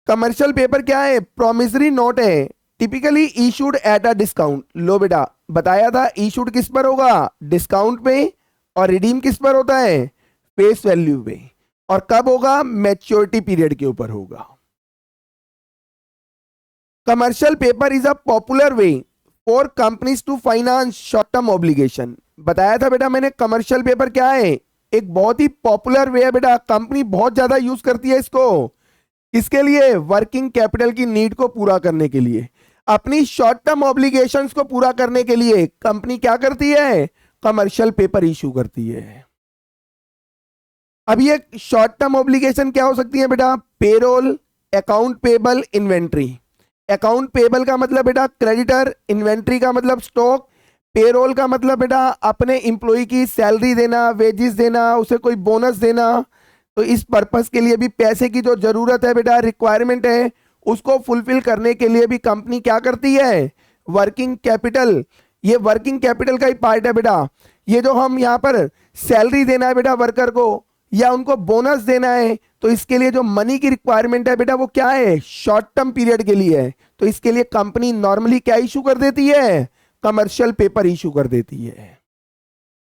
कमर्शियल पेपर क्या है, प्रोमिसरी नोट है, typically issued at a discount. लो बेटा, बताया था इशूड किस पर होगा, डिस्काउंट पे, और रिडीम किस पर होता है, फेस वैल्यू पे, और कब होगा, मैच्योरिटी पीरियड के ऊपर होगा। Commercial paper is a popular way for companies to finance short term obligation. बताया था बेटा मैंने, कमर्शियल पेपर क्या है, एक बहुत ही पॉपुलर वे है बेटा, कंपनी बहुत ज्यादा यूज करती है इसको। इसके लिए, वर्किंग कैपिटल की नीड को पूरा करने के लिए, अपनी शॉर्ट टर्म ऑब्लिगेशंस को पूरा करने के लिए कंपनी क्या करती है, कमर्शियल पेपर इशू करती है। अब ये शॉर्ट टर्म ऑब्लिगेशन क्या हो सकती है बेटा, payroll, account payable, inventory. Account payable का मतलब बेटा क्रेडिटर, इन्वेंट्री का मतलब स्टॉक, पेरोल का मतलब बेटा अपने इंप्लॉई की सैलरी देना, वेजेस देना, उसे कोई बोनस देना। तो इस पर्पस के लिए भी पैसे की जो जरूरत है बेटा, रिक्वायरमेंट है, उसको फुलफिल करने के लिए भी कंपनी क्या करती है, वर्किंग कैपिटल। ये वर्किंग कैपिटल का ही पार्ट है बेटा। ये जो हम यहाँ पर सैलरी देना है बेटा वर्कर को, या उनको बोनस देना है, तो इसके लिए जो मनी की रिक्वायरमेंट है बेटा वो क्या है, शॉर्ट टर्म पीरियड के लिए है। तो इसके लिए कंपनी नॉर्मली क्या इशू कर देती है, कमर्शियल पेपर इशू कर देती है।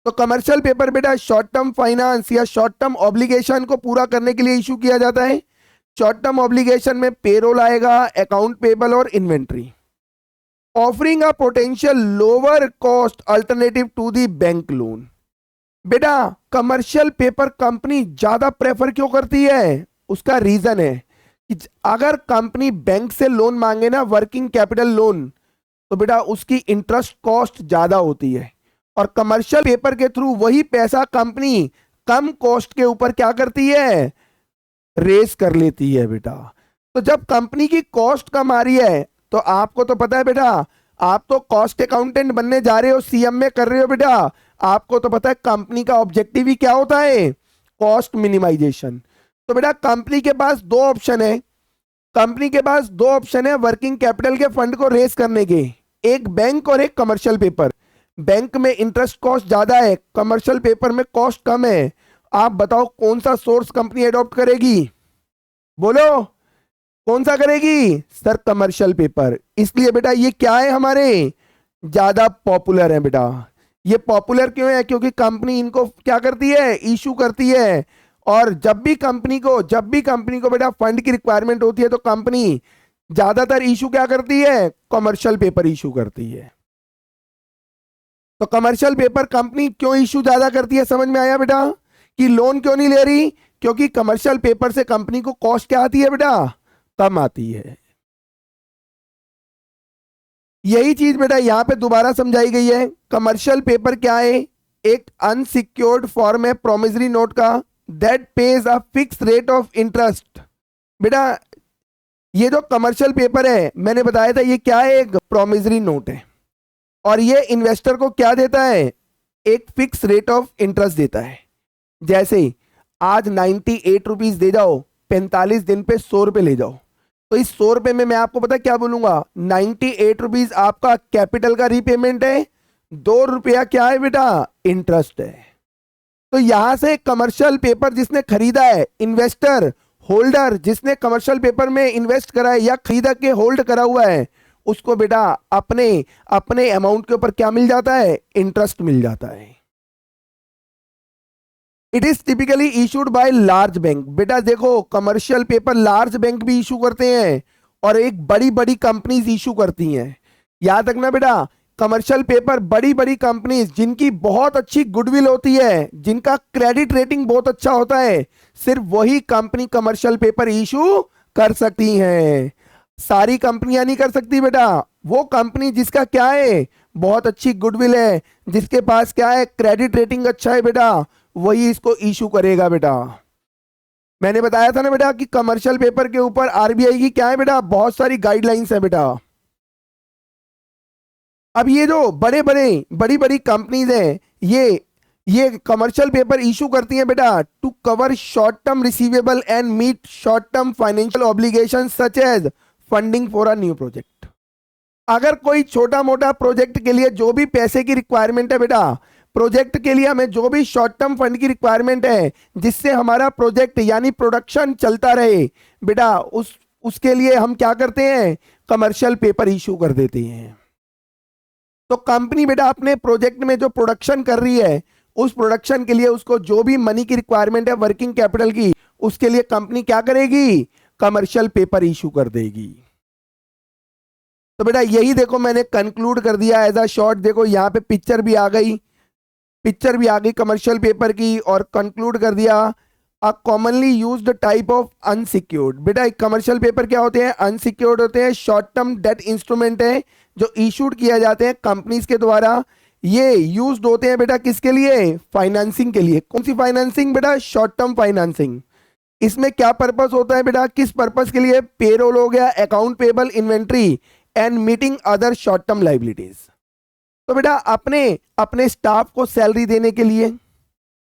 तो कमर्शियल पेपर बेटा शॉर्ट टर्म फाइनेंस या शॉर्ट टर्म ऑब्लिगेशन को पूरा करने के लिए इशू किया जाता है। शॉर्ट टर्म ऑब्लिगेशन में पेरोल आएगा, अकाउंट पेबल और inventory. Offering a potential lower cost alternative to the bank loan. बेटा कमर्शियल पेपर कंपनी ज्यादा प्रेफर क्यों करती है, उसका रीजन है कि अगर कंपनी बैंक से लोन मांगे ना, वर्किंग कैपिटल लोन, तो बेटा उसकी इंटरेस्ट कॉस्ट ज्यादा होती है, और कमर्शियल पेपर के थ्रू वही पैसा कंपनी कम कॉस्ट के ऊपर क्या करती है, रेस कर लेती है बेटा। तो जब कंपनी की कॉस्ट कम आ रही है, तो आपको तो पता है बेटा, आप तो कॉस्ट अकाउंटेंट बनने जा रहे हो, सीएम में कर रहे हो बेटा, आपको तो पता है कंपनी का ऑब्जेक्टिव ही क्या होता है, कॉस्ट मिनिमाइजेशन। तो बेटा कंपनी के पास दो ऑप्शन है, कंपनी के पास दो ऑप्शन है वर्किंग कैपिटल के फंड को रेस करने के, एक बैंक और एक कमर्शियल पेपर। बैंक में इंटरेस्ट कॉस्ट ज्यादा है, कमर्शियल पेपर में कॉस्ट कम है। आप बताओ कौन सा सोर्स कंपनी एडॉप्ट करेगी, बोलो कौन सा करेगी सर, कमर्शियल पेपर। इसलिए बेटा ये क्या है, हमारे ज्यादा पॉपुलर है बेटा। ये पॉपुलर क्यों है, क्योंकि कंपनी इनको क्या करती है, इशू करती है। और जब भी कंपनी को बेटा फंड की रिक्वायरमेंट होती है, तो कंपनी ज्यादातर इशू क्या करती है, कमर्शियल पेपर इशू करती है। तो कमर्शियल पेपर कंपनी क्यों इशू ज्यादा करती है, समझ में आया बेटा, कि लोन क्यों नहीं ले रही, क्योंकि कमर्शियल पेपर से कंपनी को कॉस्ट क्या आती है बेटा, कम आती है। यही चीज बेटा यहां पे दोबारा समझाई गई है। कमर्शियल पेपर क्या है, एक अनसिक्योर्ड फॉर्म है प्रोमिसरी नोट का, that page a fix rate of interest. बेटा ये जो कमर्शियल पेपर है मैंने बताया था, ये क्या है, एक प्रोमिसरी नोट है, और ये इन्वेस्टर को क्या देता है, एक फिक्स रेट ऑफ इंटरेस्ट देता है। जैसे आज 98 रुपीज दे जाओ, 45 दिन पे 100 रुपए ले जाओ, तो इस 100 रुपए में मैं आपको पता क्या बोलूंगा, 98 रुपीज आपका कैपिटल का रीपेमेंट है, 2 रुपया क्या है बेटा, इंटरेस्ट है। तो यहां से कमर्शियल पेपर जिसने खरीदा है, इन्वेस्टर होल्डर जिसने कमर्शियल पेपर में इन्वेस्ट करा है या खरीदा के होल्ड करा हुआ है, उसको बेटा अपने अपने अमाउंट के ऊपर क्या मिल जाता है, इंटरेस्ट मिल जाता है। It is typically issued by large bank. बेटा देखो कमर्शियल पेपर लार्ज बैंक भी इशू करते हैं, और एक बड़ी बड़ी कंपनीज इशू करती हैं। याद रखना बेटा, कमर्शियल पेपर बड़ी बड़ी कंपनीज जिनकी बहुत अच्छी गुडविल होती है, जिनका क्रेडिट रेटिंग बहुत अच्छा होता है, सिर्फ वही कंपनी कमर्शियल पेपर इशू कर सकती हैं। सारी कंपनियां नहीं कर सकती बेटा। वो कंपनी जिसका क्या है, बहुत अच्छी गुडविल है, जिसके पास क्या है, क्रेडिट रेटिंग अच्छा है बेटा, वही इसको इशू करेगा बेटा। मैंने बताया था ना बेटा कि कमर्शियल पेपर के ऊपर आरबीआई की क्या है बेटा, बहुत सारी गाइडलाइंस है बेटा। अब ये जो बड़ी बड़ी कंपनीज हैं, ये कमर्शियल पेपर इशू करती हैं बेटा to cover short term receivable and meet short term financial obligation such as funding for a new project. अगर कोई छोटा मोटा प्रोजेक्ट के लिए जो भी पैसे की रिक्वायरमेंट है बेटा, प्रोजेक्ट के लिए हमें जो भी शॉर्ट टर्म फंड की रिक्वायरमेंट है जिससे हमारा प्रोजेक्ट यानी प्रोडक्शन चलता रहे बेटा, उसके लिए हम क्या करते हैं, कमर्शियल पेपर इशू कर देते हैं। तो कंपनी बेटा अपने प्रोजेक्ट में जो प्रोडक्शन कर रही है उस प्रोडक्शन के लिए उसको जो भी मनी की रिक्वायरमेंट है वर्किंग कैपिटल की, उसके लिए कंपनी क्या करेगी, कमर्शियल पेपर इशू कर देगी। तो बेटा यही देखो मैंने कंक्लूड कर दिया एज अ शॉर्ट। देखो यहाँ पे पिक्चर भी आ गई कमर्शियल पेपर की, और कंक्लूड कर दिया a commonly used type of unsecured. बेटा कमर्शियल पेपर क्या होते हैं, अनसिक्योर्ड होते हैं, शॉर्ट टर्म डेट इंस्ट्रूमेंट है जो इशूड किया जाते हैं कंपनीज के द्वारा। ये यूज्ड होते हैं बेटा किसके लिए, फाइनेंसिंग के लिए। कौन सी फाइनेंसिंग बेटा, शॉर्ट टर्म फाइनेंसिंग। इसमें क्या पर्पस होता है बेटा, किस पर्पस के लिए, पेरोल हो गया, account payable, inventory and meeting other short term liabilities. तो बेटा अपने स्टाफ को सैलरी देने के लिए,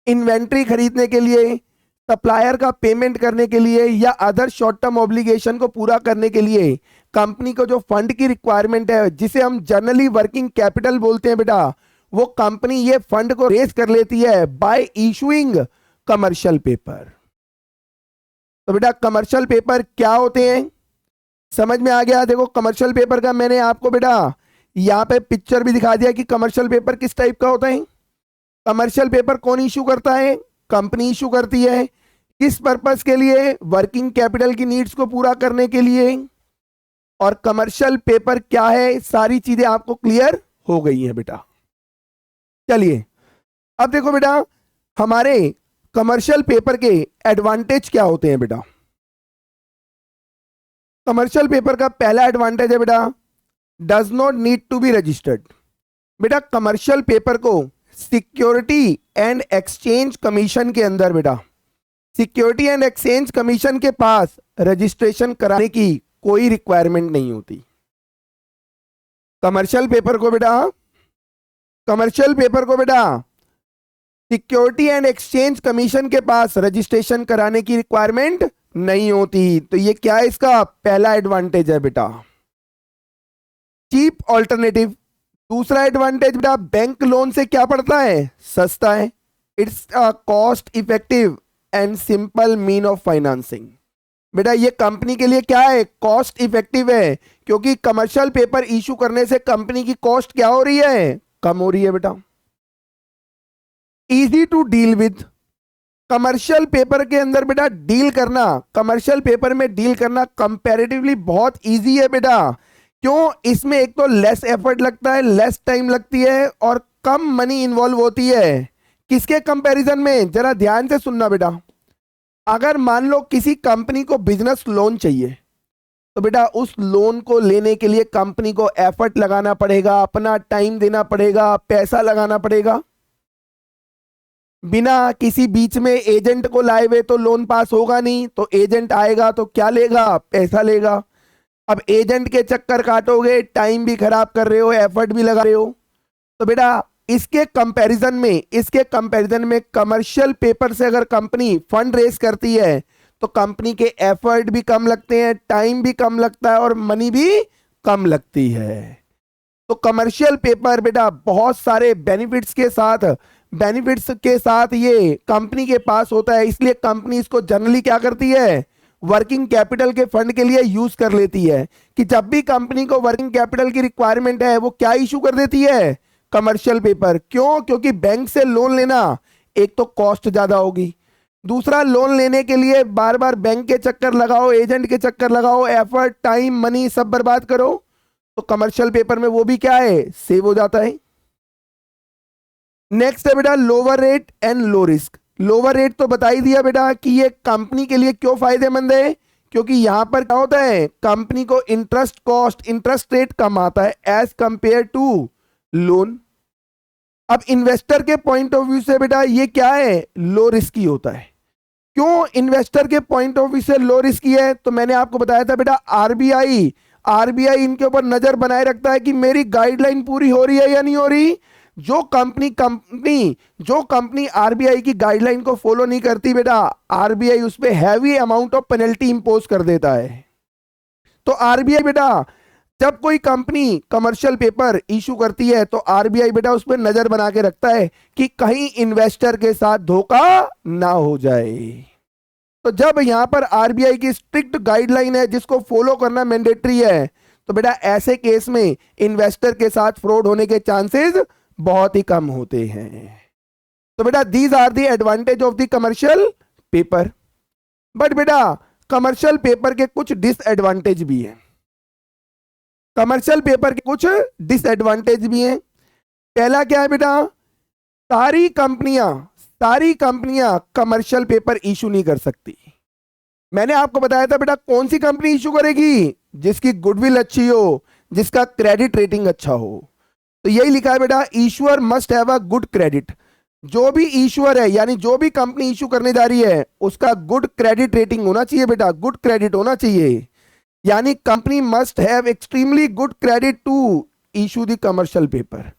इन्वेंट्री खरीदने के लिए, सप्लायर का पेमेंट करने के लिए या अदर शॉर्ट टर्म ऑब्लिगेशन को पूरा करने के लिए कंपनी को जो फंड की रिक्वायरमेंट है जिसे हम जनरली वर्किंग कैपिटल बोलते हैं बेटा, वो कंपनी ये फंड को रेज कर लेती है बाय इशूइंग कमर्शियल पेपर। तो बेटा कमर्शियल पेपर क्या होते हैं, समझ में आ गया। देखो कमर्शियल पेपर का मैंने आपको बेटा यहाँ पे पिक्चर भी दिखा दिया कि कमर्शियल पेपर किस टाइप का होता है। कमर्शियल पेपर कौन इशू करता है, कंपनी इशू करती है। किस पर्पस के लिए, वर्किंग कैपिटल की नीड्स को पूरा करने के लिए। और कमर्शियल पेपर क्या है, सारी चीजें आपको क्लियर हो गई हैं बेटा। चलिए अब देखो बेटा हमारे कमर्शियल पेपर के एडवांटेज क्या होते हैं बेटा। कमर्शियल पेपर का पहला एडवांटेज है बेटा does not need to be registered. बेटा कमर्शियल पेपर को सिक्योरिटी एंड एक्सचेंज कमीशन के अंदर बेटा, सिक्योरिटी एंड एक्सचेंज कमीशन के पास रजिस्ट्रेशन कराने की कोई रिक्वायरमेंट नहीं होती। कमर्शियल पेपर को बेटा सिक्योरिटी एंड एक्सचेंज कमीशन के पास रजिस्ट्रेशन कराने की रिक्वायरमेंट नहीं होती। तो ये क्या है, इसका पहला एडवांटेज है बेटा। चीप ऑल्टरनेटिव, दूसरा एडवांटेज बेटा बैंक लोन से क्या पड़ता है, सस्ता है। It's a cost effective and simple mean of financing. बेटा ये कंपनी के लिए क्या है, कॉस्ट इफेक्टिव है, क्योंकि कमर्शियल पेपर इशू करने से कंपनी की कॉस्ट क्या हो रही है, कम हो रही है बेटा। Easy to deal with, commercial paper के अंदर बेटा डील करना, कमर्शियल पेपर में डील करना कंपैरेटिवली बहुत इजी है बेटा। क्यों, इसमें एक तो लेस एफर्ट लगता है, लेस टाइम लगती है और कम मनी इन्वॉल्व होती है। किसके कंपैरिजन में, जरा ध्यान से सुनना बेटा। अगर मान लो किसी कंपनी को बिजनेस लोन चाहिए तो बेटा उस लोन को लेने के लिए कंपनी को एफर्ट लगाना पड़ेगा, अपना टाइम देना पड़ेगा, पैसा लगाना पड़ेगा। बिना किसी बीच में एजेंट को लाए हुए तो लोन पास होगा नहीं। तो एजेंट आएगा तो क्या लेगा, पैसा लेगा। अब एजेंट के चक्कर काटोगे, टाइम भी खराब कर रहे हो, एफर्ट भी लगा रहे हो। तो बेटा इसके कंपैरिजन में कमर्शियल पेपर से अगर कंपनी फंड रेस करती है तो कंपनी के एफर्ट भी कम लगते हैं, टाइम भी कम लगता है और मनी भी कम लगती है। तो कमर्शियल पेपर बेटा बहुत सारे बेनिफिट्स के साथ ये कंपनी के पास होता है। इसलिए कंपनी इसको जनरली क्या करती है, वर्किंग कैपिटल के फंड के लिए यूज कर लेती है। कि जब भी कंपनी को वर्किंग कैपिटल की रिक्वायरमेंट है वो क्या इशू कर देती है, कमर्शियल पेपर। क्यों, क्योंकि बैंक से लोन लेना एक तो कॉस्ट ज्यादा होगी, दूसरा लोन लेने के लिए बार बार बैंक के चक्कर लगाओ, एजेंट के चक्कर लगाओ, एफर्ट, टाइम, मनी सब बर्बाद करो। तो कमर्शियल पेपर में वो भी क्या है, सेव हो जाता है। नेक्स्ट है बेटा lower rate and low risk. Lower rate तो बता ही दिया बेटा कि ये कंपनी के लिए क्यों फायदेमंद है, क्योंकि यहां पर क्या होता है, कंपनी को इंटरेस्ट रेट कम आता है एज कंपेयर टू लोन। अब इन्वेस्टर के पॉइंट ऑफ व्यू से बेटा ये क्या है, लो रिस्की होता है। क्यों इन्वेस्टर के पॉइंट ऑफ व्यू से लो रिस्की है, तो मैंने आपको बताया था बेटा आरबीआई इनके ऊपर नजर बनाए रखता है कि मेरी गाइडलाइन पूरी हो रही है या नहीं हो रही। जो कंपनी आरबीआई की गाइडलाइन को फॉलो नहीं करती बेटा, आरबीआई उस पर heavy amount of penalty impose कर देता है। तो आरबीआई बेटा जब कोई कंपनी कमर्शियल पेपर इशू करती है तो आरबीआई बेटा उस पर नजर बना के रखता है कि कहीं इन्वेस्टर के साथ धोखा ना हो जाए। तो जब यहां पर आरबीआई की स्ट्रिक्ट गाइडलाइन है जिसको फॉलो करना मैंडेटरी है, तो बेटा ऐसे केस में इन्वेस्टर के साथ फ्रॉड होने के चांसेस बहुत ही कम होते हैं। तो बेटा these are the advantage of the commercial paper. But बेटा कमर्शियल पेपर के कुछ डिसएडवांटेज भी हैं। कमर्शियल पेपर के कुछ डिसएडवांटेज भी हैं। पहला क्या है बेटा, सारी कंपनियां कमर्शियल पेपर इशू नहीं कर सकती। मैंने आपको बताया था बेटा कौन सी कंपनी इशू करेगी, जिसकी गुडविल अच्छी हो, जिसका क्रेडिट रेटिंग अच्छा हो। तो यही लिखा है बेटा, issuer must have a good credit. जो भी इशूअर है यानी जो भी कंपनी इशू करने जा रही है उसका गुड क्रेडिट रेटिंग होना चाहिए बेटा, गुड क्रेडिट होना चाहिए। यानी company must have extremely good credit to issue the commercial paper.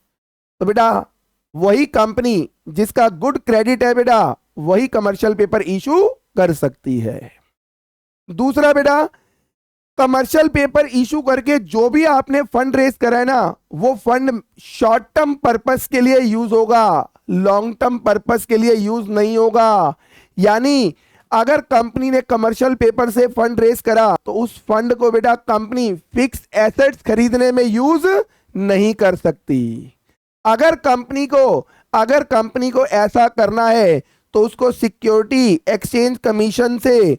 तो बेटा वही कंपनी जिसका गुड क्रेडिट है बेटा वही कमर्शियल पेपर इशू कर सकती है। दूसरा बेटा, कमर्शियल पेपर इशू करके जो भी आपने फंड रेज करा है ना, वो फंड शॉर्ट टर्म पर्पस के लिए यूज होगा, लॉन्ग टर्म पर्पस के लिए यूज नहीं होगा। यानी अगर कंपनी ने कमर्शियल पेपर से फंड रेज करा तो उस फंड को बेटा कंपनी फिक्स एसेट्स खरीदने में यूज नहीं कर सकती। अगर कंपनी को ऐसा करना है तो उसको सिक्योरिटी एक्सचेंज कमीशन से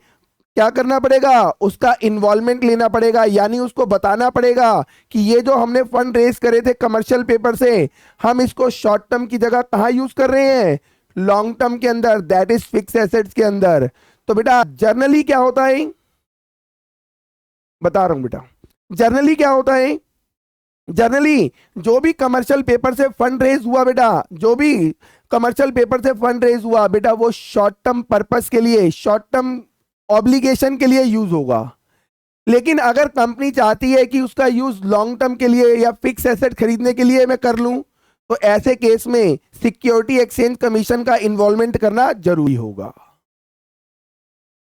क्या करना पड़ेगा, उसका इन्वॉल्वमेंट लेना पड़ेगा। यानी उसको बताना पड़ेगा कि ये जो हमने फंड रेज करे थे कमर्शियल पेपर से, हम इसको शॉर्ट टर्म की जगह कहां यूज कर रहे हैं, लॉन्ग टर्म के अंदर, दैट इज फिक्स एसेट्स के अंदर। तो बेटा जर्नली क्या होता है, बता रहा हूं बेटा, जर्नली क्या होता है, जर्नली जो भी कमर्शियल पेपर से फंड रेज हुआ बेटा, जो भी कमर्शियल पेपर से फंड रेज हुआ बेटा, वो शॉर्ट टर्म पर्पस के लिए, शॉर्ट टर्म ऑब्लिगेशन के लिए यूज होगा। लेकिन अगर कंपनी चाहती है कि उसका यूज लॉन्ग टर्म के लिए या फिक्स एसेट खरीदने के लिए मैं कर लूं, तो ऐसे केस में सिक्योरिटी एक्सचेंज कमीशन का इन्वॉल्वमेंट करना जरूरी होगा।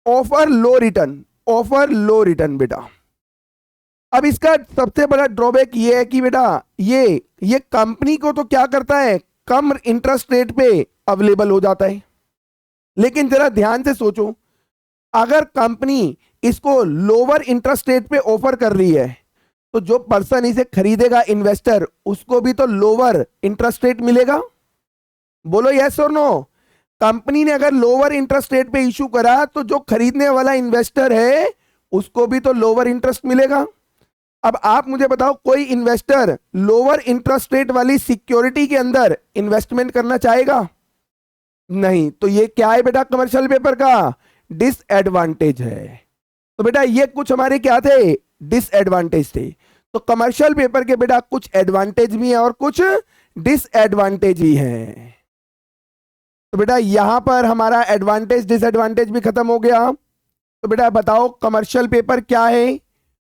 ऑफर लो रिटर्न बेटा, अब इसका सबसे बड़ा ड्रॉबैक ये है कि बेटा ये कंपनी को तो क्या करता है, कम इंटरेस्ट रेट पे अवेलेबल हो जाता है। लेकिन जरा ध्यान से सोचो, अगर कंपनी इसको लोअर इंटरेस्ट रेट पे ऑफर कर रही है तो जो पर्सन इसे खरीदेगा, इन्वेस्टर, उसको भी तो लोअर इंटरेस्ट रेट मिलेगा। बोलो यस और नो। कंपनी ने अगर लोअर इंटरेस्ट रेट पे इशू करा तो जो खरीदने वाला इन्वेस्टर है उसको भी तो लोअर इंटरेस्ट मिलेगा। अब आप मुझे बताओ, कोई इन्वेस्टर लोअर इंटरेस्ट रेट वाली सिक्योरिटी के अंदर इन्वेस्टमेंट करना चाहेगा? नहीं। तो ये क्या है बेटा, कमर्शियल पेपर का डिसएडवांटेज है। तो बेटा ये कुछ हमारे क्या थे, डिसएडवांटेज थे। तो कमर्शियल पेपर के बेटा कुछ एडवांटेज भी हैं और कुछ डिसएडवांटेज भी हैं। तो बेटा यहां पर हमारा एडवांटेज डिसएडवांटेज भी खत्म हो गया। तो बेटा बताओ कमर्शियल पेपर क्या है,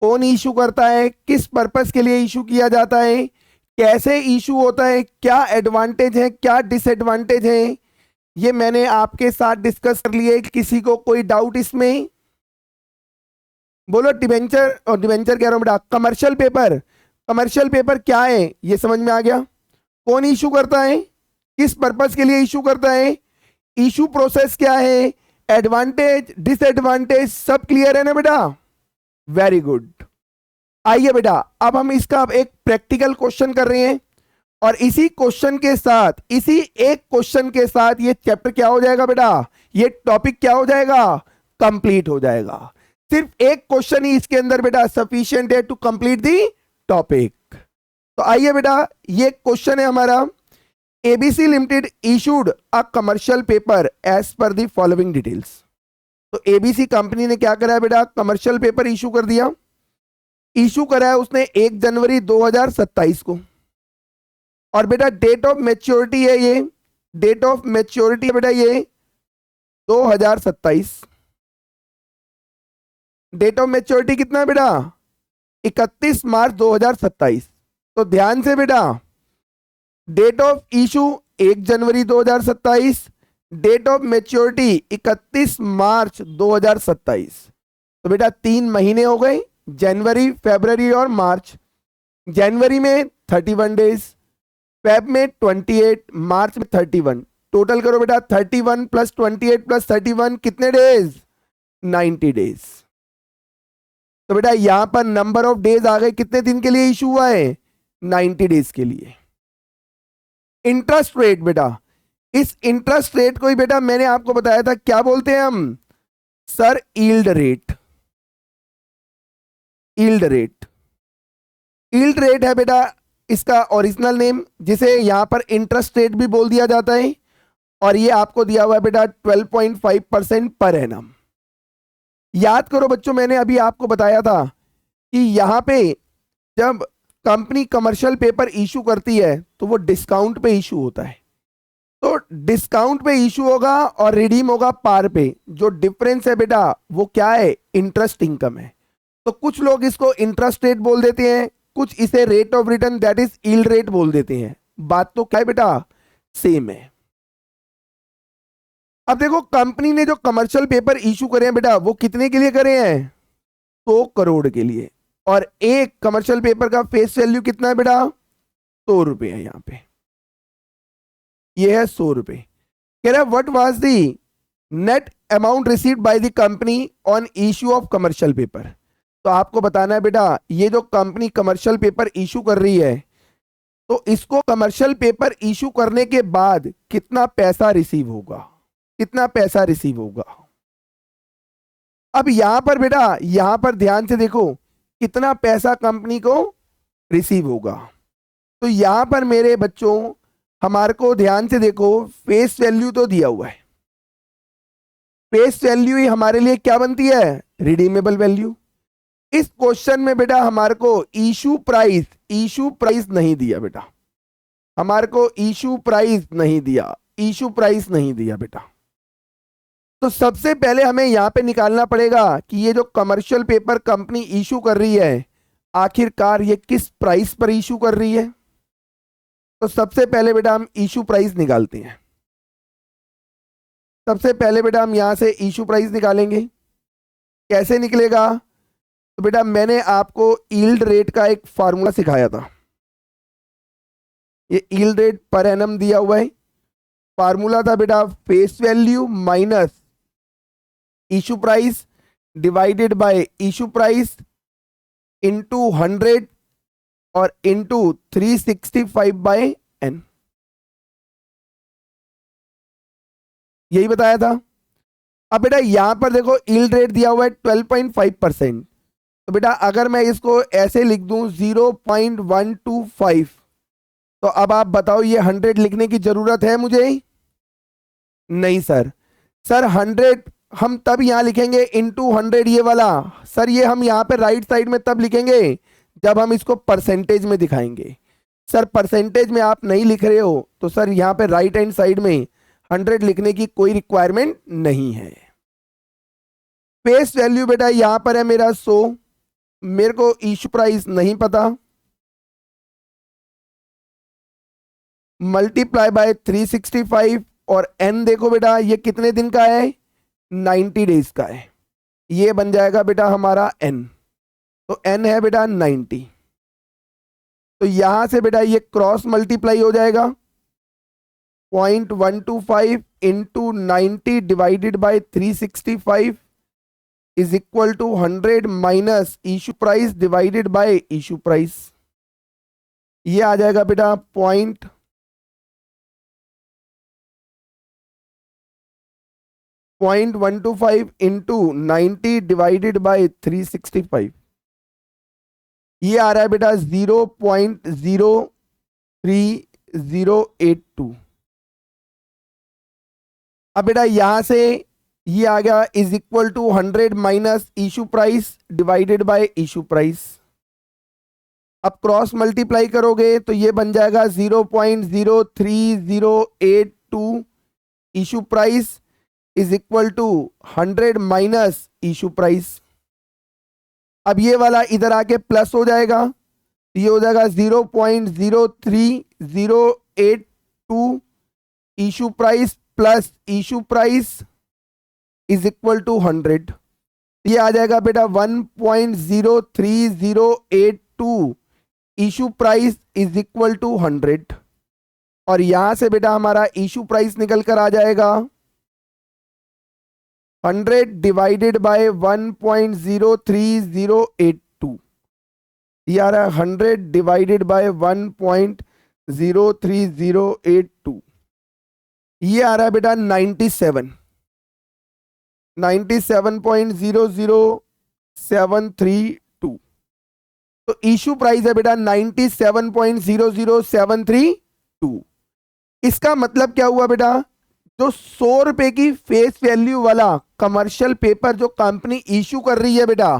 कौन इशू करता है, किस पर्पस के लिए इशू किया जाता है, कैसे इशू होता है, क्या एडवांटेज है, क्या डिसएडवांटेज है, ये मैंने आपके साथ डिस्कस कर लिए। किसी को कोई डाउट इसमें? बोलो डिबेंचर, और डिबेंचर कह रहा हूं बेटा, कमर्शियल पेपर क्या है ये समझ में आ गया? कौन इशू करता है, किस पर्पस के लिए इशू करता है, इशू प्रोसेस क्या है, एडवांटेज डिसएडवांटेज सब क्लियर है ना बेटा? Very good. आइए बेटा अब हम इसका एक प्रैक्टिकल क्वेश्चन कर रहे हैं और इसी क्वेश्चन के साथ, इसी एक क्वेश्चन के साथ ये चैप्टर क्या हो जाएगा बेटा, ये टॉपिक क्या हो जाएगा, कंप्लीट हो जाएगा। सिर्फ एक क्वेश्चन ही इसके अंदर बेटा सफिशिएंट है टू कंप्लीट दी टॉपिक। तो आइए बेटा ये क्वेश्चन है हमारा, ABC limited issued a commercial paper as per the following details. तो एबीसी कंपनी ने क्या करा है बेटा, कमर्शियल पेपर इशू कर दिया। इशू करा है उसने 1 जनवरी 2027 को, और बेटा डेट ऑफ मैच्योरिटी है ये, डेट ऑफ मैच्योरिटी है बेटा ये 2027। डेट ऑफ मैच्योरिटी कितना है बेटा, 31 मार्च 2027। तो ध्यान से बेटा, date of issue 1 January 2027, date of maturity 31 March 2027। तो बेटा 3 महीने हो गए, जनवरी, फरवरी और मार्च। जनवरी में 31 डेज, फेब में 28, मार्च में 31। टोटल करो बेटा, 31 प्लस 28 प्लस 31 कितने डेज? 90 डेज। तो बेटा यहां पर नंबर ऑफ डेज आ गए, कितने दिन के लिए इशू हुआ है? 90 डेज के लिए। इंटरेस्ट रेट बेटा, इस इंटरेस्ट रेट को ही बेटा मैंने आपको बताया था क्या बोलते हैं हम? Sir yield rate. Yield rate, yield rate है बेटा इसका ओरिजिनल नेम, जिसे यहां पर इंटरेस्ट रेट भी बोल दिया जाता है। और ये आपको दिया हुआ है बेटा 12.5% पर एनम। याद करो बच्चों, मैंने अभी आपको बताया था कि यहां पे जब कंपनी कमर्शियल पेपर इशू करती है तो वो डिस्काउंट पे इशू होता है। तो डिस्काउंट पे इशू होगा और रिडीम होगा पार पे। जो डिफरेंस है बेटा वो क्या है? इंटरेस्ट इनकम है। तो कुछ लोग इसको इंटरेस्ट रेट बोल देते हैं, कुछ इसे rate of return that is yield rate बोल देते हैं। बात तो क्या है बेटा? सेम है। अब देखो, कंपनी ने जो कमर्शियल पेपर इशू करे हैं बेटा, वो कितने के लिए करे हैं? 100 करोड़ के लिए। और एक कमर्शियल पेपर का फेस वैल्यू कितना है बेटा? 100 रुपए है। यहां पे ये है 100 रुपए। कह रहा है what was the net amount received by the company on issue of commercial paper. तो आपको बताना है बेटा, ये जो कंपनी कमर्शियल पेपर इशू कर रही है, तो इसको कमर्शियल पेपर इशू करने के बाद कितना पैसा रिसीव होगा? कितना पैसा रिसीव होगा? अब यहां पर बेटा, यहां पर ध्यान से देखो कितना पैसा कंपनी को रिसीव होगा। तो यहां पर मेरे बच्चों हमारे को ध्यान से देखो, फेस वैल्यू तो दिया हुआ है। फेस वैल्यू ही हमारे लिए क्या बनती है? Redeemable value. इस क्वेश्चन में बेटा हमारे को इशू प्राइस नहीं दिया बेटा, हमारे को इशू प्राइस नहीं दिया, इशू प्राइस नहीं दिया बेटा। तो सबसे पहले हमें यहां पे निकालना पड़ेगा कि ये जो कमर्शियल पेपर कंपनी इशू कर रही है, आखिरकार ये किस प्राइस पर इशू कर रही है। तो सबसे पहले बेटा हम इशू प्राइस निकालते हैं। सबसे पहले बेटा हम यहां से इशू प्राइस निकालेंगे। कैसे निकलेगा? तो बेटा मैंने आपको यील्ड रेट का एक फार्मूला सिखाया था। ये यील्ड रेट पर एनम दिया हुआ है। फार्मूला था बेटा face value minus issue price divided by issue price into 100 और इनटू 365 बाय एन। यही बताया था। अब बेटा यहां पर देखो यील्ड रेट दिया हुआ है 12.5%। तो बेटा अगर मैं इसको ऐसे लिख दूं 0.125, तो अब आप बताओ ये 100 लिखने की जरूरत है मुझे? नहीं सर। सर 100 हम तब यहां लिखेंगे इनटू 100 ये वाला। सर ये हम यहां पे राइट साइड में तब लिखेंगे जब हम इसको परसेंटेज में दिखाएंगे। सर परसेंटेज में आप नहीं लिख रहे हो, तो सर यहां पे राइट हैंड साइड में 100 लिखने की कोई रिक्वायरमेंट नहीं है। फेस वैल्यू बेटा यहां पर है मेरा 100, मेरे को इशू प्राइस नहीं पता, मल्टीप्लाई बाय 365 और एन देखो बेटा ये कितने दिन का है? 90 डेज का है। ये बन जाएगा बेटा हमारा एन। तो एन है बेटा 90। तो यहां से बेटा ये क्रॉस मल्टीप्लाई हो जाएगा 0.125 into 90 divided by 365 is equal to 100 minus issue price divided by issue price. ये आ जाएगा बेटा 0.125 इंटू 90 डिवाइडेड बाय 365। ये आ रहा है बेटा 0.03082। अब बेटा यहां से ये आ गया is equal to 100 minus issue price divided by issue price. अब क्रॉस मल्टीप्लाई करोगे तो ये बन जाएगा 0.03082 issue price is equal to 100 minus issue price. अब ये वाला इधर आके प्लस हो जाएगा, ये हो जाएगा 0.03082 issue price plus issue price is equal to 100। ये आ जाएगा बेटा 1.03082 issue price is equal to 100। और यहां से बेटा हमारा इशू प्राइस निकल कर आ जाएगा 100 डिवाइडेड बाय 1.03082। ये आ रहा है 100 डिवाइडेड बाय 1.03082। ये आ रहा है बेटा 97.00732। तो इशू प्राइस है बेटा 97.00732। इसका मतलब क्या हुआ बेटा, जो 100 रुपए की फेस वैल्यू वाला कमर्शियल पेपर जो कंपनी इशू कर रही है बेटा,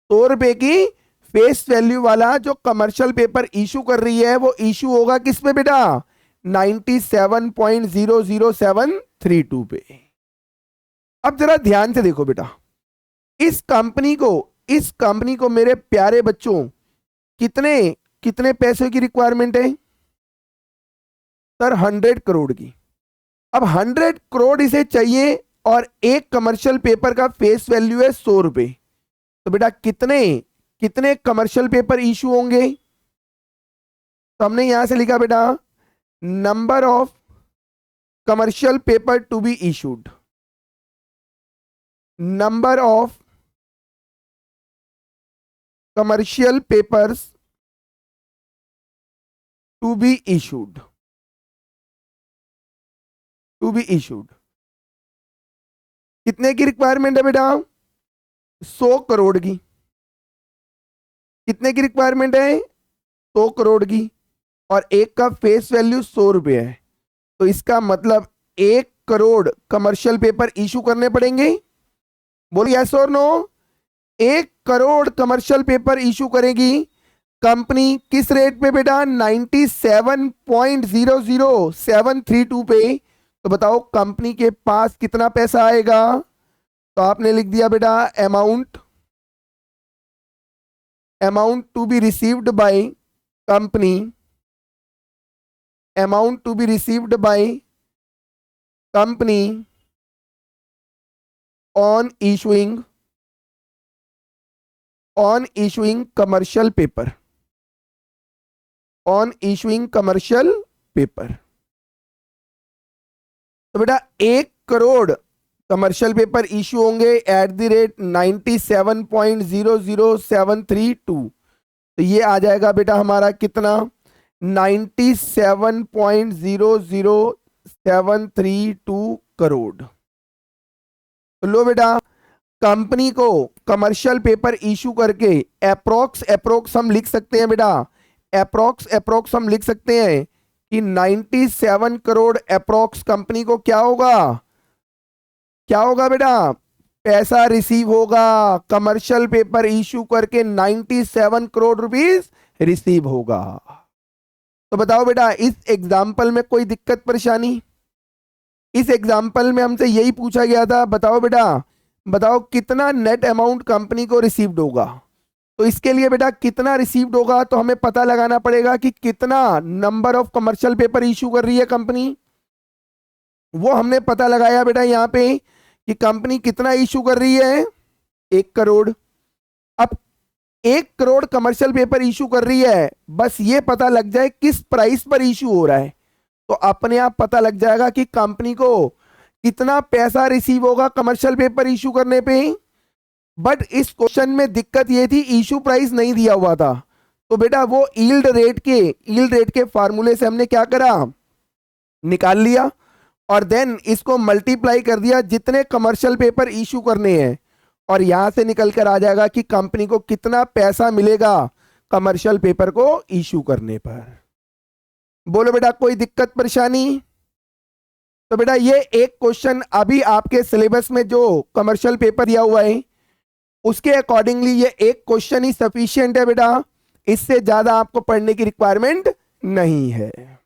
100 रुपए की फेस वैल्यू वाला जो कमर्शियल पेपर इशू कर रही है वो इशू होगा किस पे बेटा, 97.00732 पे। अब जरा ध्यान से देखो बेटा, इस कंपनी को मेरे प्यारे बच्चों कितने पैसों की रिक्वायरमेंट है सर, 100 करोड़ की। अब 100 करोड़ इसे चाहिए और एक कमर्शियल पेपर का फेस वैल्यू है 100 रुपए। तो बेटा कितने कमर्शियल पेपर इशू होंगे, तो हमने यहां से लिखा बेटा number of commercial paper to be issued, number of commercial papers to be issued, कितने की रिक्वायरमेंट है बेटा, 100 करोड़ की। कितने की रिक्वायरमेंट है, 100 करोड़ की, और एक का फेस वैल्यू 100 रुपये है। तो इसका मतलब 1 करोड़ कमर्शियल पेपर इशू करने पड़ेंगे। बोलिए यस और no. 1 crore commercial paper issue करेगी कंपनी किस रेट पे बेटा, 97.00732 पे। तो बताओ कंपनी के पास कितना पैसा आएगा, तो आपने लिख दिया बेटा amount to be received by company, amount to be received by company on issuing commercial paper, on issuing commercial paper. तो बेटा 1 करोड़ कमर्शियल पेपर इशू होंगे एट द रेट 97.00732। तो ये आ जाएगा बेटा हमारा कितना, 97.00732 करोड़। तो लो बेटा कंपनी को कमर्शियल पेपर इशू करके अप्रोक्स हम लिख सकते हैं बेटा, अप्रोक्स हम लिख सकते हैं कि 97 करोड़ अप्रोक्स कंपनी को क्या होगा बेटा, पैसा रिसीव होगा। कमर्शियल पेपर इशू करके 97 करोड़ रुपीस रिसीव होगा। तो बताओ बेटा इस एग्जाम्पल में कोई दिक्कत परेशानी, इस एग्जाम्पल में हमसे यही पूछा गया था, बताओ कितना नेट अमाउंट कंपनी को रिसीव्ड होगा। तो इसके लिए बेटा कितना रिसीव्ड होगा, तो हमें पता लगाना पड़ेगा कि कितना number of commercial paper issue कर रही है कंपनी। वो हमने पता लगाया बेटा यहाँ पे कि कंपनी कितना इशू कर रही है, 1 करोड़। अब 1 करोड़ कमर्शियल पेपर इशू कर रही है, बस ये पता लग जाए किस प्राइस पर इशू हो रहा है, तो अपने आप पता लग जाएगा कि कंपनी को कितना पैसा रिसीव होगा कमर्शियल पेपर इशू करने पे। बट इस क्वेश्चन में दिक्कत ये थी, इशू प्राइस नहीं दिया हुआ था। तो बेटा वो यील्ड रेट के फार्मूले से हमने क्या करा, निकाल लिया और देन इसको मल्टीप्लाई कर दिया जितने कमर्शियल पेपर इशू करने हैं, और यहां से निकल कर आ जाएगा कि कंपनी को कितना पैसा मिलेगा कमर्शियल पेपर को इशू करने पर। बोलो बेटा कोई दिक्कत परेशानी। तो बेटा ये एक क्वेश्चन अभी आपके सिलेबस में जो कमर्शियल पेपर दिया हुआ है उसके अकॉर्डिंगली ये एक क्वेश्चन ही सफिशिएंट है बेटा, इससे ज्यादा आपको पढ़ने की रिक्वायरमेंट नहीं है।